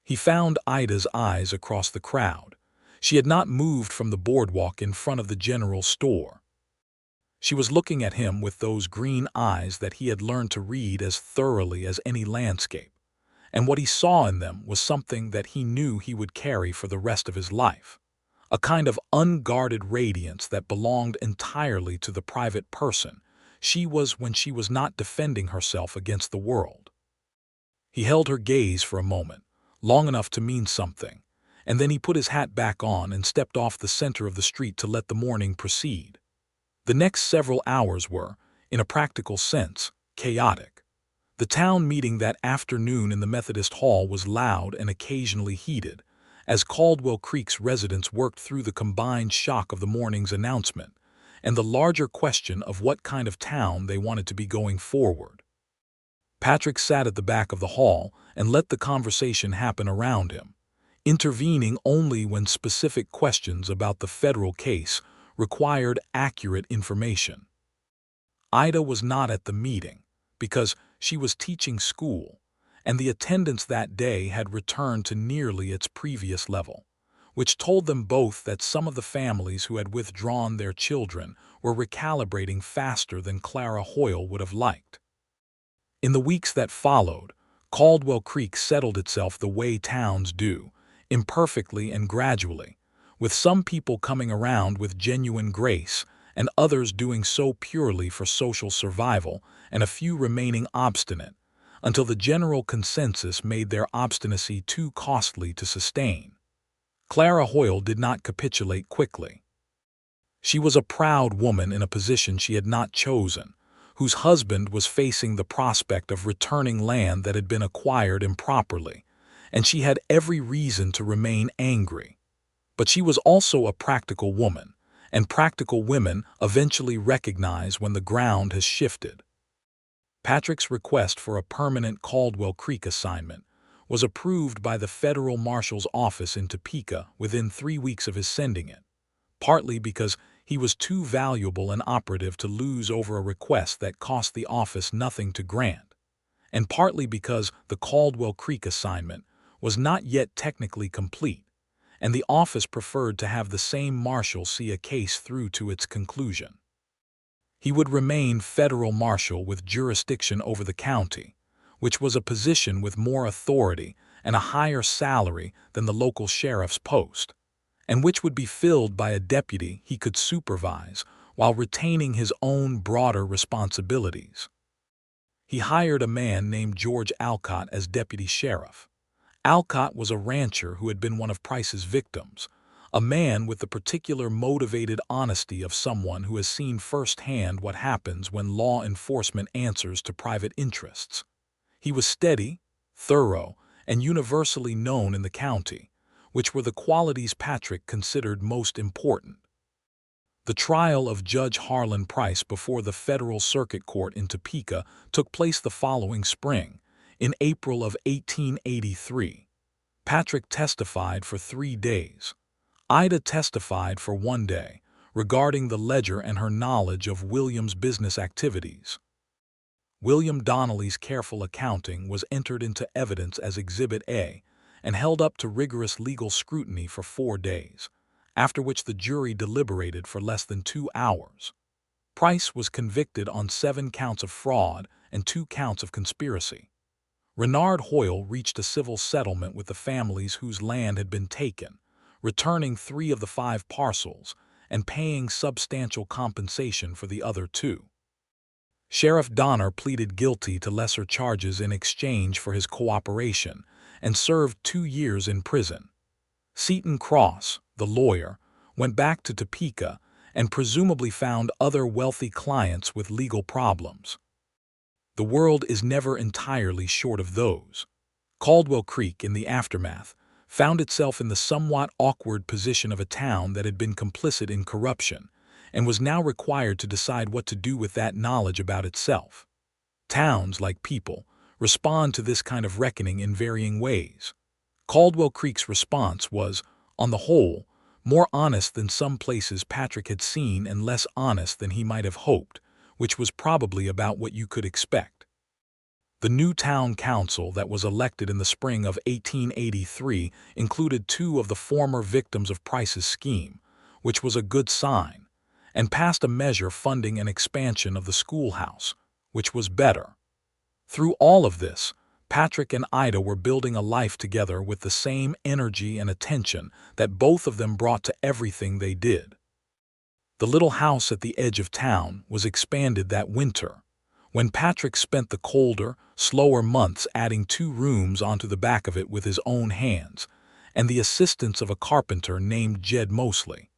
S1: He found Ida's eyes across the crowd. She had not moved from the boardwalk in front of the general store. She was looking at him with those green eyes that he had learned to read as thoroughly as any landscape, and what he saw in them was something that he knew he would carry for the rest of his life. A kind of unguarded radiance that belonged entirely to the private person she was when she was not defending herself against the world. He held her gaze for a moment, long enough to mean something, and then he put his hat back on and stepped off the center of the street to let the morning proceed. The next several hours were, in a practical sense, chaotic. The town meeting that afternoon in the Methodist Hall was loud and occasionally heated, as Caldwell Creek's residents worked through the combined shock of the morning's announcement and the larger question of what kind of town they wanted to be going forward. Patrick sat at the back of the hall and let the conversation happen around him, intervening only when specific questions about the federal case required accurate information. Ida was not at the meeting because she was teaching school, and the attendance that day had returned to nearly its previous level, which told them both that some of the families who had withdrawn their children were recalibrating faster than Clara Hoyle would have liked. In the weeks that followed, Caldwell Creek settled itself the way towns do, imperfectly and gradually, with some people coming around with genuine grace and others doing so purely for social survival and a few remaining obstinate, until the general consensus made their obstinacy too costly to sustain. Clara Hoyle did not capitulate quickly. She was a proud woman in a position she had not chosen, whose husband was facing the prospect of returning land that had been acquired improperly, and she had every reason to remain angry. But she was also a practical woman, and practical women eventually recognize when the ground has shifted. Patrick's request for a permanent Caldwell Creek assignment was approved by the federal marshal's office in Topeka within 3 weeks of his sending it, partly because he was too valuable an operative to lose over a request that cost the office nothing to grant, and partly because the Caldwell Creek assignment was not yet technically complete, and the office preferred to have the same marshal see a case through to its conclusion. He would remain federal marshal with jurisdiction over the county, which was a position with more authority and a higher salary than the local sheriff's post, and which would be filled by a deputy he could supervise while retaining his own broader responsibilities. He hired a man named George Alcott as deputy sheriff. Alcott was a rancher who had been one of Price's victims, a man with the particular motivated honesty of someone who has seen firsthand what happens when law enforcement answers to private interests. He was steady, thorough, and universally known in the county, which were the qualities Patrick considered most important. The trial of Judge Harlan Price before the Federal Circuit Court in Topeka took place the following spring, in April of 1883. Patrick testified for 3 days. Ida testified for 1 day, regarding the ledger and her knowledge of William's business activities. William Donnelly's careful accounting was entered into evidence as Exhibit A and held up to rigorous legal scrutiny for 4 days, after which the jury deliberated for less than 2 hours. Price was convicted on 7 counts of fraud and 2 counts of conspiracy. Renard Hoyle reached a civil settlement with the families whose land had been taken, returning 3 of the 5 parcels and paying substantial compensation for the other 2. Sheriff Donner pleaded guilty to lesser charges in exchange for his cooperation and served 2 years in prison. Seton Cross, the lawyer, went back to Topeka and presumably found other wealthy clients with legal problems. The world is never entirely short of those. Caldwell Creek, in the aftermath, found itself in the somewhat awkward position of a town that had been complicit in corruption and was now required to decide what to do with that knowledge about itself. Towns, like people, respond to this kind of reckoning in varying ways. Caldwell Creek's response was, on the whole, more honest than some places Patrick had seen and less honest than he might have hoped, which was probably about what you could expect. The new town council that was elected in the spring of 1883 included 2 of the former victims of Price's scheme, which was a good sign, and passed a measure funding an expansion of the schoolhouse, which was better. Through all of this, Patrick and Ida were building a life together with the same energy and attention that both of them brought to everything they did. The little house at the edge of town was expanded that winter, when Patrick spent the colder, slower months adding 2 rooms onto the back of it with his own hands, and the assistance of a carpenter named Jed Mosley,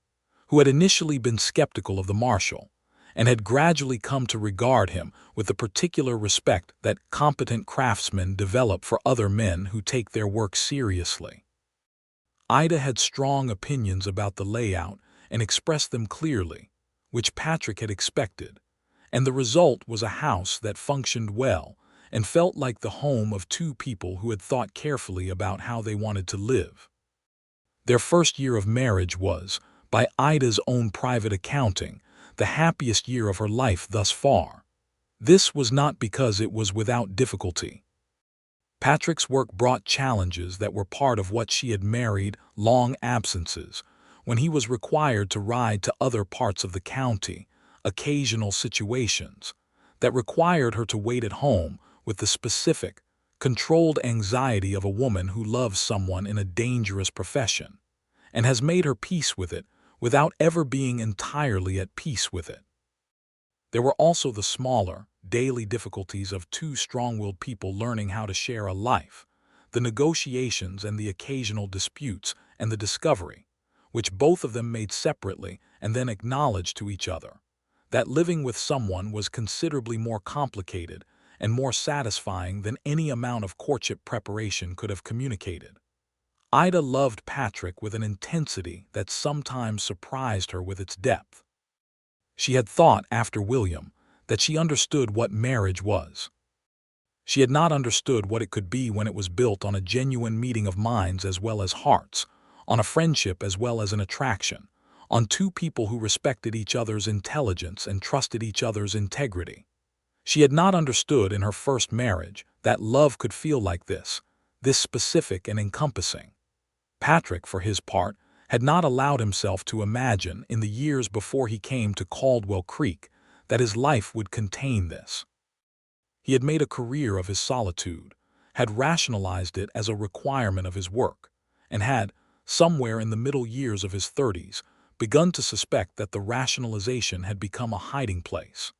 S1: who had initially been skeptical of the Marshal, and had gradually come to regard him with the particular respect that competent craftsmen develop for other men who take their work seriously. Ida had strong opinions about the layout and expressed them clearly, which Patrick had expected, and the result was a house that functioned well and felt like the home of 2 people who had thought carefully about how they wanted to live. Their first year of marriage was, by Ida's own private accounting, the happiest year of her life thus far. This was not because it was without difficulty. Patrick's work brought challenges that were part of what she had married, long absences, when he was required to ride to other parts of the county, occasional situations that required her to wait at home with the specific, controlled anxiety of a woman who loves someone in a dangerous profession, and has made her peace with it without ever being entirely at peace with it. There were also the smaller, daily difficulties of 2 strong-willed people learning how to share a life, the negotiations and the occasional disputes and the discovery, which both of them made separately and then acknowledged to each other, that living with someone was considerably more complicated and more satisfying than any amount of courtship preparation could have communicated. Ida loved Patrick with an intensity that sometimes surprised her with its depth. She had thought, after William, that she understood what marriage was. She had not understood what it could be when it was built on a genuine meeting of minds as well as hearts, on a friendship as well as an attraction, on 2 people who respected each other's intelligence and trusted each other's integrity. She had not understood in her first marriage that love could feel like this specific and encompassing. Patrick, for his part, had not allowed himself to imagine in the years before he came to Caldwell Creek that his life would contain this. He had made a career of his solitude, had rationalized it as a requirement of his work, and had, somewhere in the middle years of his 30s, begun to suspect that the rationalization had become a hiding place.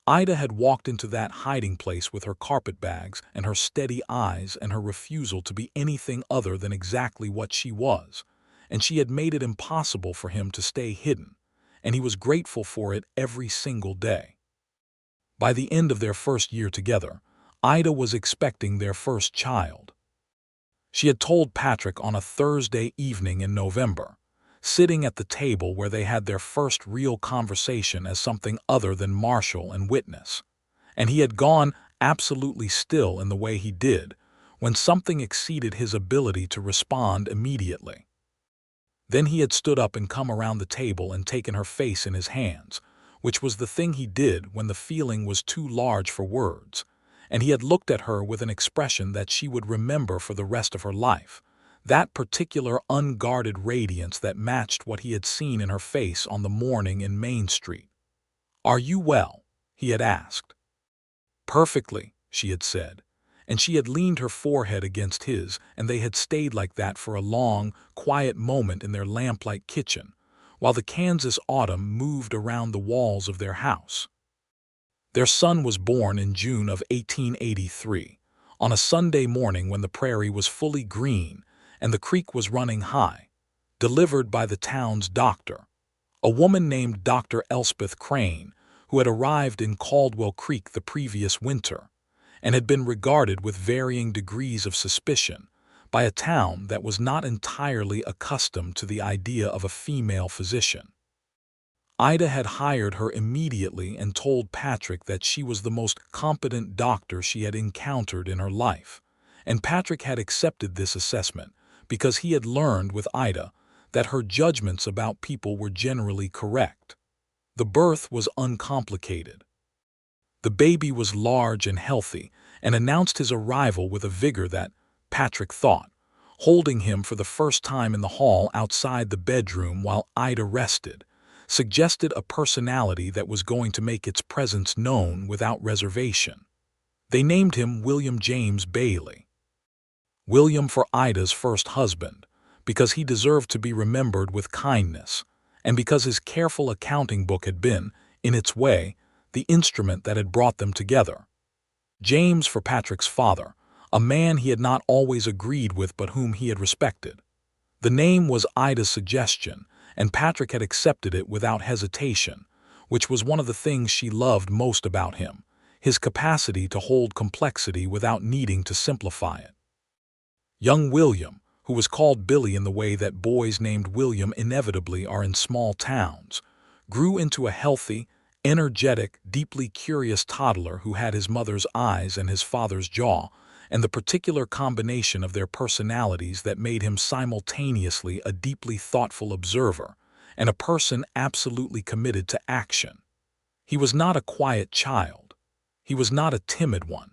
S1: Ida had walked into that hiding place with her carpetbags and her steady eyes and her refusal to be anything other than exactly what she was, and she had made it impossible for him to stay hidden, and he was grateful for it every single day. By the end of their first year together, Ida was expecting their first child. She had told Patrick on a Thursday evening in November, sitting at the table where they had their first real conversation as something other than marshal and witness, and he had gone absolutely still in the way he did when something exceeded his ability to respond immediately. Then he had stood up and come around the table and taken her face in his hands, which was the thing he did when the feeling was too large for words, and he had looked at her with an expression that she would remember for the rest of her life, that particular unguarded radiance that matched what he had seen in her face on the morning in Main Street. "Are you well?" he had asked. "Perfectly," she had said, and she had leaned her forehead against his, and they had stayed like that for a long, quiet moment in their lamplight kitchen, while the Kansas autumn moved around the walls of their house. Their son was born in June of 1883, on a Sunday morning when the prairie was fully green and the creek was running high, delivered by the town's doctor, a woman named Dr. Elspeth Crane, who had arrived in Caldwell Creek the previous winter, and had been regarded with varying degrees of suspicion by a town that was not entirely accustomed to the idea of a female physician. Ida had hired her immediately and told Patrick that she was the most competent doctor she had encountered in her life, and Patrick had accepted this assessment because he had learned with Ida that her judgments about people were generally correct. The birth was uncomplicated. The baby was large and healthy and announced his arrival with a vigor that, Patrick thought, holding him for the first time in the hall outside the bedroom while Ida rested, suggested a personality that was going to make its presence known without reservation. They named him William James Bailey. William for Ida's first husband, because he deserved to be remembered with kindness, and because his careful accounting book had been, in its way, the instrument that had brought them together. James for Patrick's father, a man he had not always agreed with but whom he had respected. The name was Ida's suggestion, and Patrick had accepted it without hesitation, which was one of the things she loved most about him, his capacity to hold complexity without needing to simplify it. Young William, who was called Billy in the way that boys named William inevitably are in small towns, grew into a healthy, energetic, deeply curious toddler who had his mother's eyes and his father's jaw, and the particular combination of their personalities that made him simultaneously a deeply thoughtful observer and a person absolutely committed to action. He was not a quiet child. He was not a timid one.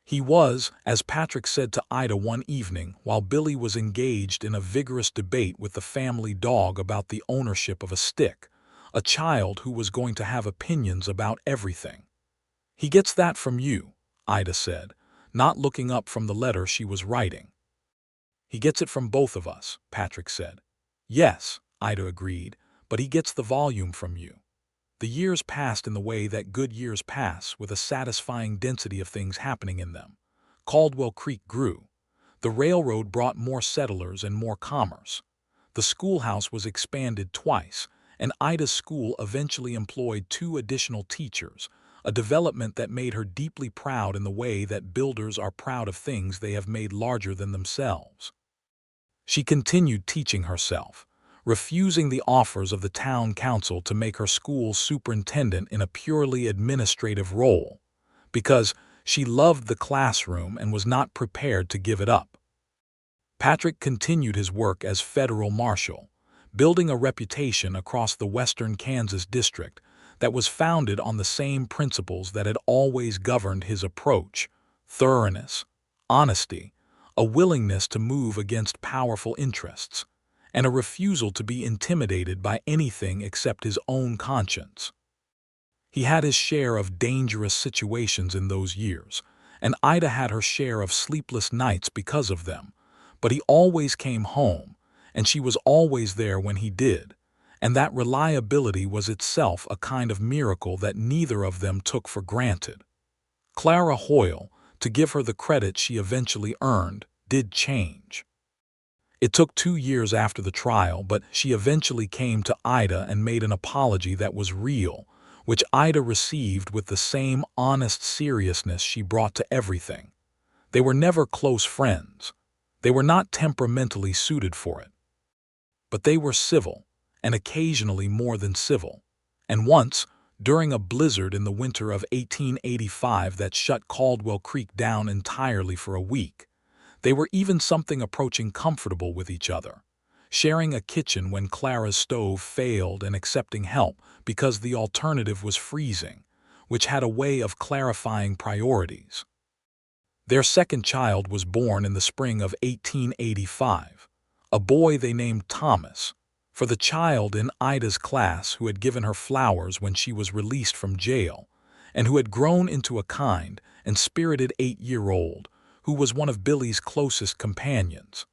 S1: He was, as Patrick said to Ida one evening while Billy was engaged in a vigorous debate with the family dog about the ownership of a stick, a child who was going to have opinions about everything. "He gets that from you," Ida said, not looking up from the letter she was writing. "He gets it from both of us," Patrick said. "Yes," Ida agreed, "but he gets the volume from you." The years passed in the way that good years pass, with a satisfying density of things happening in them. Caldwell Creek grew. The railroad brought more settlers and more commerce. The schoolhouse was expanded twice, and Ida's school eventually employed 2 additional teachers, a development that made her deeply proud in the way that builders are proud of things they have made larger than themselves. She continued teaching herself, refusing the offers of the town council to make her school superintendent in a purely administrative role, because she loved the classroom and was not prepared to give it up. Patrick continued his work as federal marshal, building a reputation across the western Kansas district that was founded on the same principles that had always governed his approach: thoroughness, honesty, a willingness to move against powerful interests, and a refusal to be intimidated by anything except his own conscience. He had his share of dangerous situations in those years, and Ida had her share of sleepless nights because of them, but he always came home, and she was always there when he did, and that reliability was itself a kind of miracle that neither of them took for granted. Clara Hoyle, to give her the credit she eventually earned, did change. It took 2 years after the trial, but she eventually came to Ida and made an apology that was real, which Ida received with the same honest seriousness she brought to everything. They were never close friends. They were not temperamentally suited for it. But they were civil, and occasionally more than civil. And once, during a blizzard in the winter of 1885 that shut Caldwell Creek down entirely for a week, they were even something approaching comfortable with each other, sharing a kitchen when Clara's stove failed and accepting help because the alternative was freezing, which had a way of clarifying priorities. Their second child was born in the spring of 1885, a boy they named Thomas, for the child in Ida's class who had given her flowers when she was released from jail, and who had grown into a kind and spirited 8-year-old, who was one of Billy's closest companions.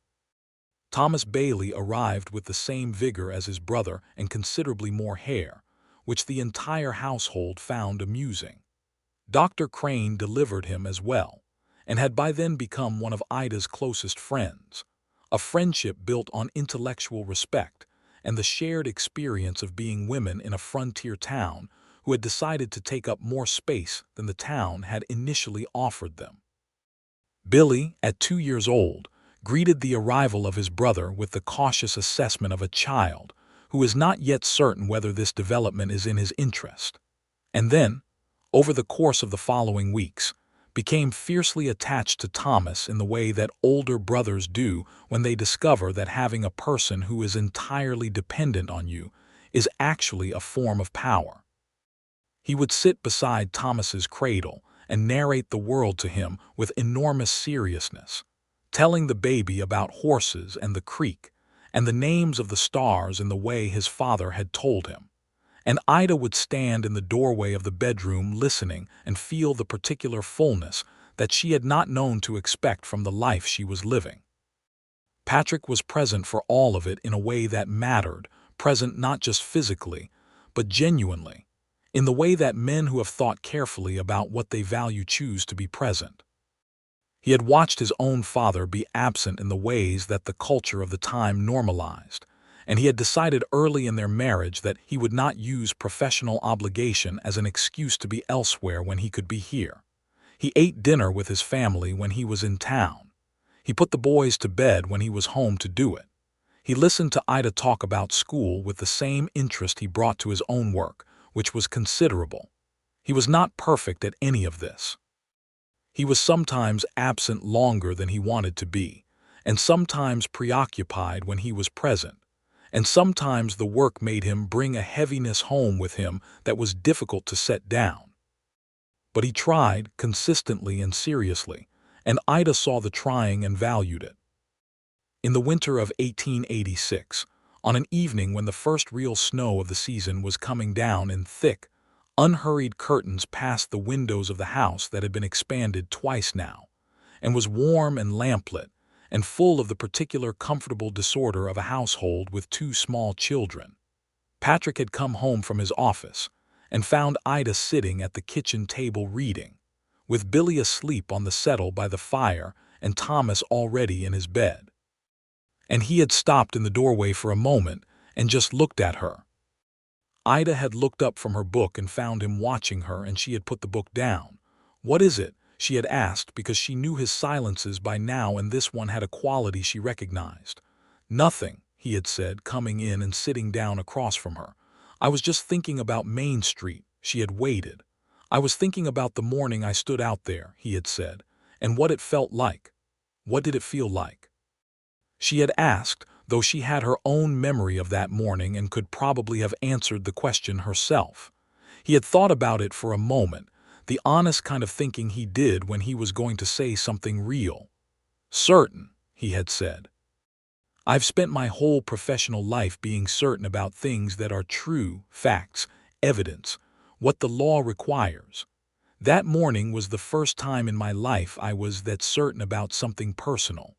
S1: Thomas Bailey arrived with the same vigor as his brother and considerably more hair, which the entire household found amusing. Dr. Crane delivered him as well, and had by then become one of Ida's closest friends, a friendship built on intellectual respect and the shared experience of being women in a frontier town who had decided to take up more space than the town had initially offered them. Billy, at 2 years old, greeted the arrival of his brother with the cautious assessment of a child who is not yet certain whether this development is in his interest, and then, over the course of the following weeks, became fiercely attached to Thomas in the way that older brothers do when they discover that having a person who is entirely dependent on you is actually a form of power. He would sit beside Thomas's cradle and narrate the world to him with enormous seriousness, telling the baby about horses and the creek, and the names of the stars in the way his father had told him, And Ida would stand in the doorway of the bedroom listening and feel the particular fullness that she had not known to expect from the life she was living. Patrick was present for all of it in a way that mattered, present not just physically, but genuinely, in the way that men who have thought carefully about what they value choose to be present. He had watched his own father be absent in the ways that the culture of the time normalized, and he had decided early in their marriage that he would not use professional obligation as an excuse to be elsewhere when he could be here. He ate dinner with his family when he was in town. He put the boys to bed when he was home to do it. He listened to Ida talk about school with the same interest he brought to his own work, which was considerable. He was not perfect at any of this. He was sometimes absent longer than he wanted to be, and sometimes preoccupied when he was present, and sometimes the work made him bring a heaviness home with him that was difficult to set down. But he tried, consistently and seriously, and Ida saw the trying and valued it. In the winter of 1886, on an evening when the first real snow of the season was coming down in thick, unhurried curtains past the windows of the house that had been expanded twice now, and was warm and lamplit, and full of the particular comfortable disorder of a household with two small children. Patrick had come home from his office, and found Ida sitting at the kitchen table reading, with Billy asleep on the settle by the fire and Thomas already in his bed. And he had stopped in the doorway for a moment and just looked at her. Ida had looked up from her book and found him watching her, and she had put the book down. "What is it?" she had asked, because she knew his silences by now, and this one had a quality she recognized. "Nothing," he had said, coming in and sitting down across from her. "I was just thinking about Main Street." She had waited. "I was thinking about the morning I stood out there," he had said, "and what it felt like." "What did it feel like?" she had asked, though she had her own memory of that morning and could probably have answered the question herself. He had thought about it for a moment, the honest kind of thinking he did when he was going to say something real. "Certain," he had said. "I've spent my whole professional life being certain about things that are true, facts, evidence, what the law requires. That morning was the first time in my life I was that certain about something personal."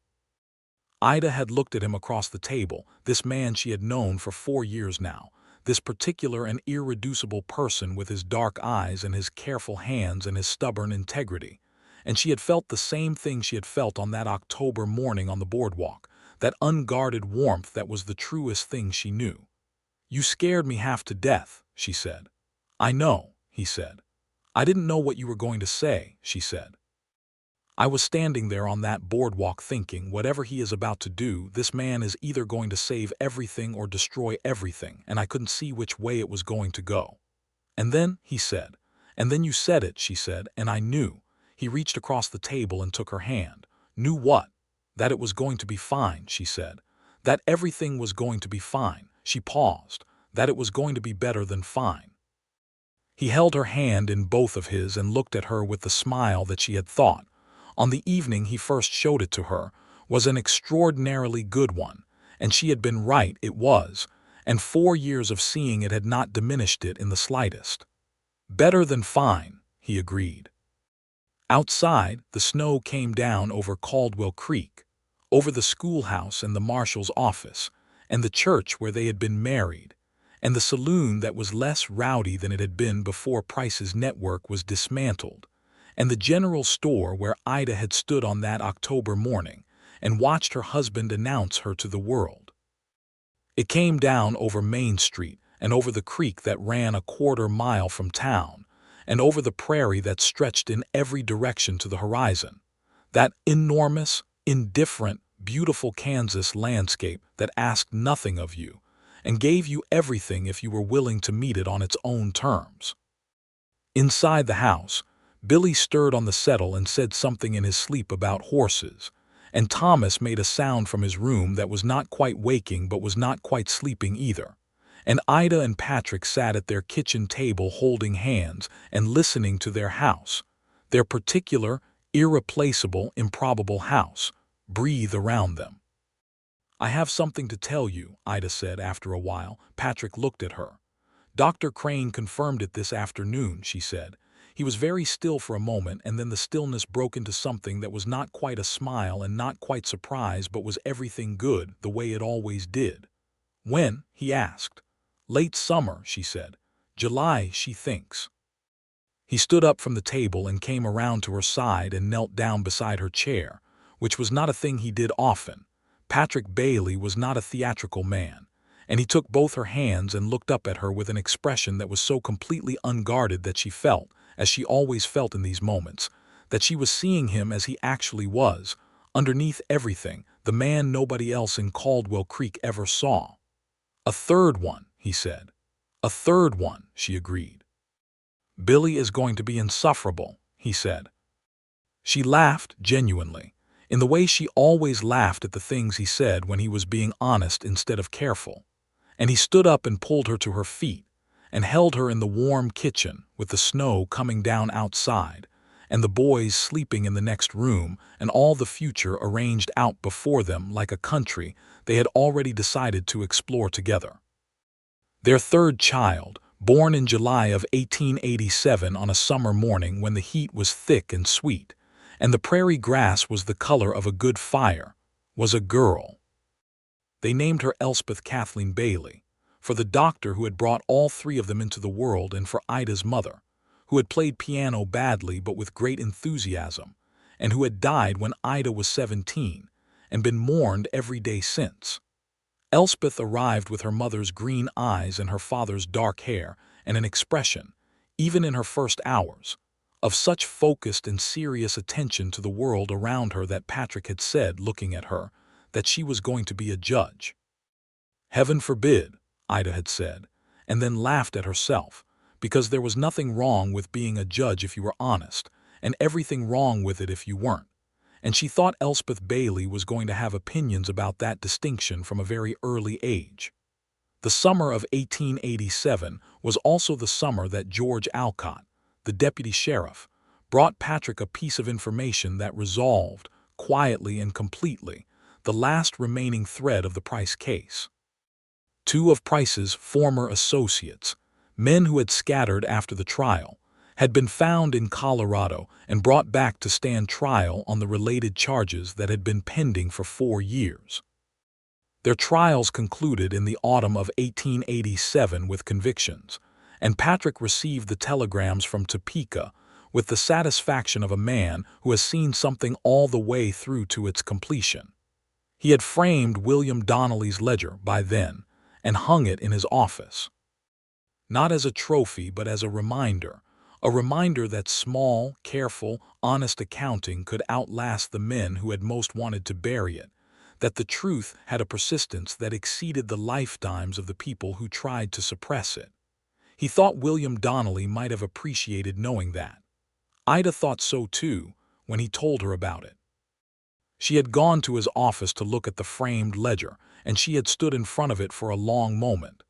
S1: Ida had looked at him across the table, this man she had known for 4 years now, this particular and irreducible person with his dark eyes and his careful hands and his stubborn integrity, and she had felt the same thing she had felt on that October morning on the boardwalk, that unguarded warmth that was the truest thing she knew. "You scared me half to death," she said. "I know," he said. "I didn't know what you were going to say," she said. "I was standing there on that boardwalk thinking, whatever he is about to do, this man is either going to save everything or destroy everything, and I couldn't see which way it was going to go." "And then," he said. "And then you said it," she said, "and I knew." He reached across the table and took her hand. "Knew what?" "That it was going to be fine," she said. "That everything was going to be fine." She paused. "That it was going to be better than fine." He held her hand in both of his and looked at her with the smile that she had thought, on the evening he first showed it to her, was an extraordinarily good one, and she had been right, it was, and 4 years of seeing it had not diminished it in the slightest. "Better than fine," he agreed. Outside, the snow came down over Caldwell Creek, over the schoolhouse and the marshal's office, and the church where they had been married, and the saloon that was less rowdy than it had been before Price's network was dismantled, and the general store where Ida had stood on that October morning and watched her husband announce her to the world. It came down over Main Street and over the creek that ran a 1/4 mile from town, and over the prairie that stretched in every direction to the horizon, that enormous, indifferent, beautiful Kansas landscape that asked nothing of you and gave you everything if you were willing to meet it on its own terms. Inside the house, Billy stirred on the settle and said something in his sleep about horses, and Thomas made a sound from his room that was not quite waking but was not quite sleeping either, and Ida and Patrick sat at their kitchen table holding hands and listening to their house, their particular, irreplaceable, improbable house, breathe around them. "I have something to tell you," Ida said after a while. Patrick looked at her. Dr. Crane confirmed it this afternoon, she said. He was very still for a moment, and then the stillness broke into something that was not quite a smile and not quite surprise, but was everything good, the way it always did. When? He asked. Late summer, she said. July, she thinks. He stood up from the table and came around to her side and knelt down beside her chair, which was not a thing he did often. Patrick Bailey was not a theatrical man, and he took both her hands and looked up at her with an expression that was so completely unguarded that she felt, as she always felt in these moments, that she was seeing him as he actually was, underneath everything, the man nobody else in Caldwell Creek ever saw. A third one, he said. A third one, she agreed. Billy is going to be insufferable, he said. She laughed genuinely, in the way she always laughed at the things he said when he was being honest instead of careful. And he stood up and pulled her to her feet, and held her in the warm kitchen with the snow coming down outside, and the boys sleeping in the next room, and all the future arranged out before them like a country they had already decided to explore together. Their third child, born in July of 1887 on a summer morning when the heat was thick and sweet, and the prairie grass was the color of a good fire, was a girl. They named her Elspeth Kathleen Bailey, for the doctor who had brought all three of them into the world, and for Ida's mother, who had played piano badly but with great enthusiasm, and who had died when Ida was 17, and been mourned every day since. Elspeth arrived with her mother's green eyes and her father's dark hair, and an expression, even in her first hours, of such focused and serious attention to the world around her that Patrick had said, looking at her, that she was going to be a judge. Heaven forbid, Ida had said, and then laughed at herself, because there was nothing wrong with being a judge if you were honest, and everything wrong with it if you weren't. And she thought Elspeth Bailey was going to have opinions about that distinction from a very early age. The summer of 1887 was also the summer that George Alcott, the deputy sheriff, brought Patrick a piece of information that resolved, quietly and completely, the last remaining thread of the Price case. Two of Price's former associates, men who had scattered after the trial, had been found in Colorado and brought back to stand trial on the related charges that had been pending for 4 years. Their trials concluded in the autumn of 1887 with convictions, and Patrick received the telegrams from Topeka with the satisfaction of a man who has seen something all the way through to its completion. He had framed William Donnelly's ledger by then and hung it in his office. Not as a trophy, but as a reminder that small, careful, honest accounting could outlast the men who had most wanted to bury it, that the truth had a persistence that exceeded the lifetimes of the people who tried to suppress it. He thought William Donnelly might have appreciated knowing that. Ida thought so too when he told her about it. She had gone to his office to look at the framed ledger, and she had stood in front of it for a long moment.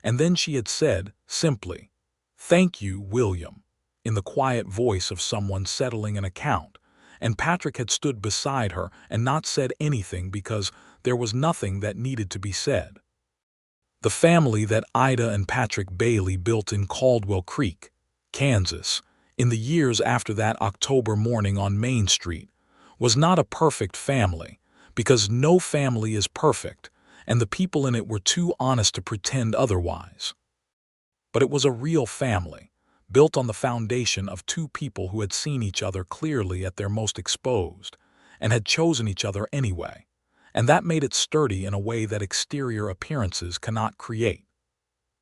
S1: And then she had said, simply, "Thank you, William," in the quiet voice of someone settling an account, and Patrick had stood beside her and not said anything because there was nothing that needed to be said. The family that Ida and Patrick Bailey built in Caldwell Creek, Kansas, in the years after that October morning on Main Street, was not a perfect family, because no family is perfect, and the people in it were too honest to pretend otherwise. But it was a real family, built on the foundation of two people who had seen each other clearly at their most exposed, and had chosen each other anyway, and that made it sturdy in a way that exterior appearances cannot create.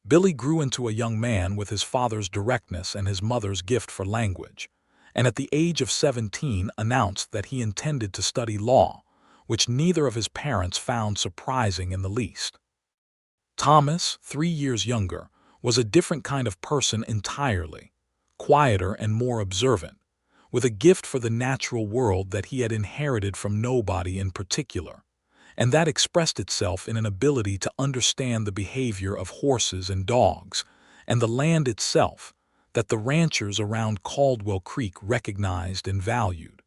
S1: Billy grew into a young man with his father's directness and his mother's gift for language, and at the age of 17 announced that he intended to study law, which neither of his parents found surprising in the least. Thomas, 3 years younger, was a different kind of person entirely, quieter and more observant, with a gift for the natural world that he had inherited from nobody in particular, and that expressed itself in an ability to understand the behavior of horses and dogs, and the land itself, that the ranchers around Caldwell Creek recognized and valued.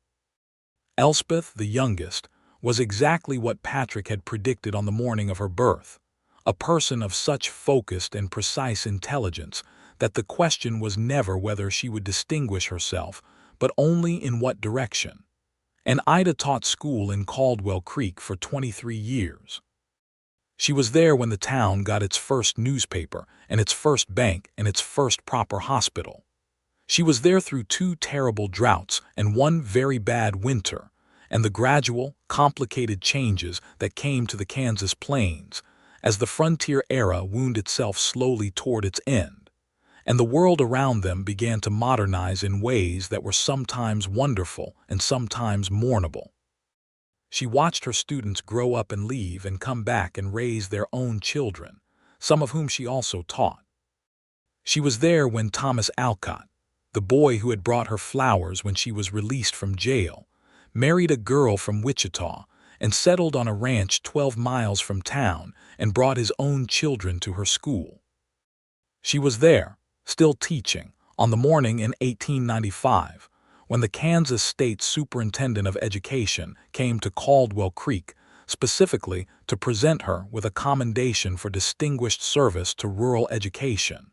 S1: Elspeth, the youngest, was exactly what Patrick had predicted on the morning of her birth, a person of such focused and precise intelligence that the question was never whether she would distinguish herself, but only in what direction. And Ida taught school in Caldwell Creek for 23 years. She was there when the town got its first newspaper and its first bank and its first proper hospital. She was there through 2 terrible droughts and 1 very bad winter, and the gradual, complicated changes that came to the Kansas plains as the frontier era wound itself slowly toward its end, and the world around them began to modernize in ways that were sometimes wonderful and sometimes mournable. She watched her students grow up and leave and come back and raise their own children, some of whom she also taught. She was there when Thomas Alcott, the boy who had brought her flowers when she was released from jail, married a girl from Wichita and settled on a ranch 12 miles from town and brought his own children to her school. She was there, still teaching, on the morning in 1895, when the Kansas State Superintendent of Education came to Caldwell Creek, specifically to present her with a commendation for distinguished service to rural education,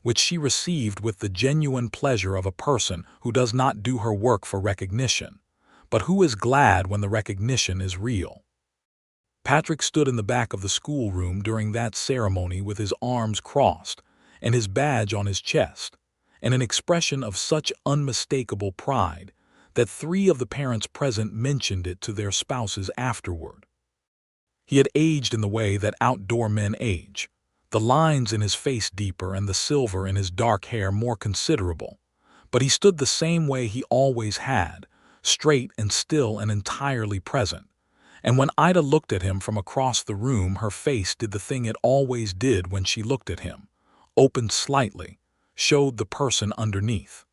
S1: which she received with the genuine pleasure of a person who does not do her work for recognition, but who is glad when the recognition is real. Patrick stood in the back of the schoolroom during that ceremony with his arms crossed and his badge on his chest, and an expression of such unmistakable pride that 3 of the parents present mentioned it to their spouses afterward. He had aged in the way that outdoor men age, the lines in his face deeper and the silver in his dark hair more considerable, but he stood the same way he always had, straight and still and entirely present. And when Ida looked at him from across the room, her face did the thing it always did when she looked at him, opened slightly, showed the person underneath.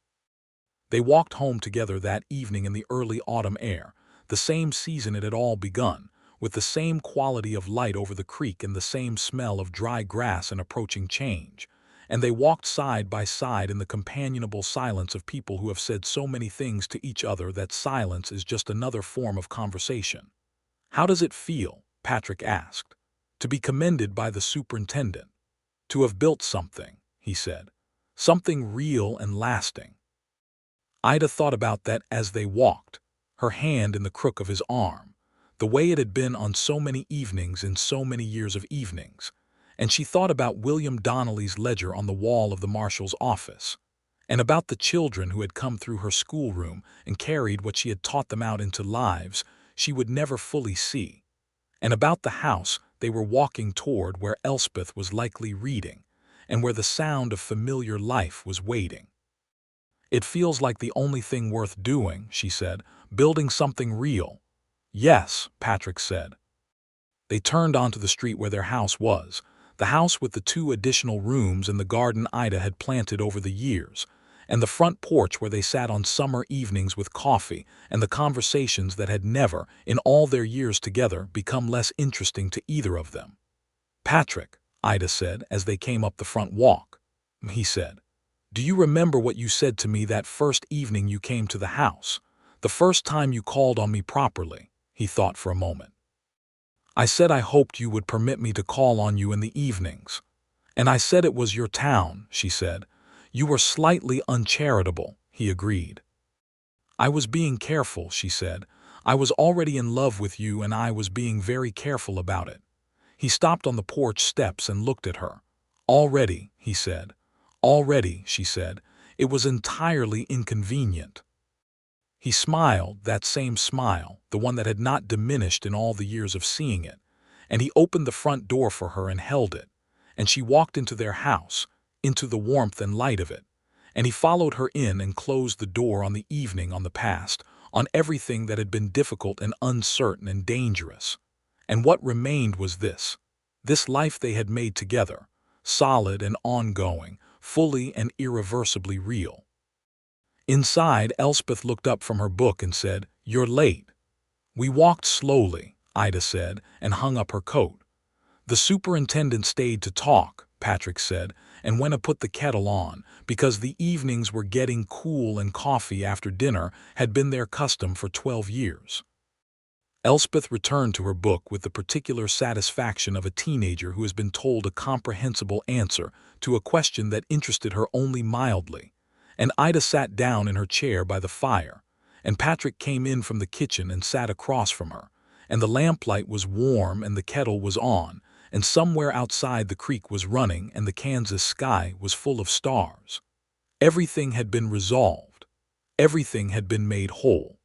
S1: They walked home together that evening in the early autumn air, the same season it had all begun, with the same quality of light over the creek and the same smell of dry grass and approaching change, and they walked side by side in the companionable silence of people who have said so many things to each other that silence is just another form of conversation. "How does it feel?" Patrick asked. "To be commended by the superintendent. To have built something," he said. "Something real and lasting." Ida thought about that as they walked, her hand in the crook of his arm, the way it had been on so many evenings in so many years of evenings, and she thought about William Donnelly's ledger on the wall of the marshal's office, and about the children who had come through her schoolroom and carried what she had taught them out into lives she would never fully see, and about the house they were walking toward where Elspeth was likely reading, and where the sound of familiar life was waiting. "It feels like the only thing worth doing," she said, "building something real." "Yes," Patrick said. They turned onto the street where their house was, the house with the 2 additional rooms and the garden Ida had planted over the years, and the front porch where they sat on summer evenings with coffee and the conversations that had never, in all their years together, become less interesting to either of them. "Patrick," Ida said as they came up the front walk, he said, "do you remember what you said to me that first evening you came to the house, the first time you called on me properly?" He thought for a moment. "I said I hoped you would permit me to call on you in the evenings. And I said it was your town," she said. "You were slightly uncharitable," he agreed. "I was being careful," she said. "I was already in love with you and I was being very careful about it." He stopped on the porch steps and looked at her. "Already," he said. "Already," she said. "It was entirely inconvenient." He smiled, that same smile, the one that had not diminished in all the years of seeing it, and he opened the front door for her and held it, and she walked into their house, into the warmth and light of it, and he followed her in and closed the door on the evening, on the past, on everything that had been difficult and uncertain and dangerous. And what remained was this life they had made together, solid and ongoing, fully and irreversibly real. Inside, Elspeth looked up from her book and said, "You're late." "We walked slowly," Ida said, and hung up her coat. "The superintendent stayed to talk," Patrick said, "and went to put the kettle on, because the evenings were getting cool and coffee after dinner had been their custom for 12 years. Elspeth returned to her book with the particular satisfaction of a teenager who has been told a comprehensible answer to a question that interested her only mildly. And Ida sat down in her chair by the fire, and Patrick came in from the kitchen and sat across from her, and the lamplight was warm and the kettle was on, and somewhere outside the creek was running and the Kansas sky was full of stars. Everything had been resolved. Everything had been made whole.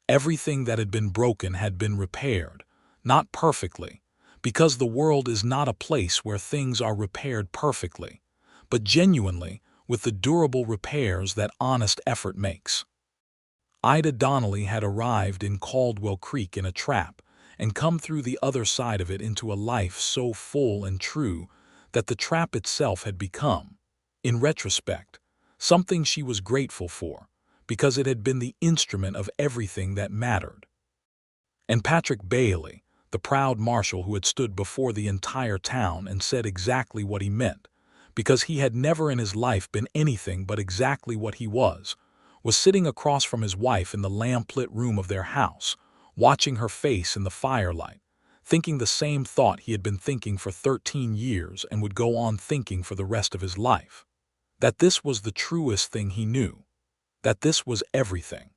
S1: Everything that had been broken had been repaired, not perfectly, because the world is not a place where things are repaired perfectly, but genuinely with the durable repairs that honest effort makes. Ida Donnelly had arrived in Caldwell Creek in a trap and come through the other side of it into a life so full and true that the trap itself had become, in retrospect, something she was grateful for, because it had been the instrument of everything that mattered. And Patrick Bailey, the proud marshal who had stood before the entire town and said exactly what he meant, because he had never in his life been anything but exactly what he was sitting across from his wife in the lamp-lit room of their house, watching her face in the firelight, thinking the same thought he had been thinking for 13 years and would go on thinking for the rest of his life. That this was the truest thing he knew. That this was everything.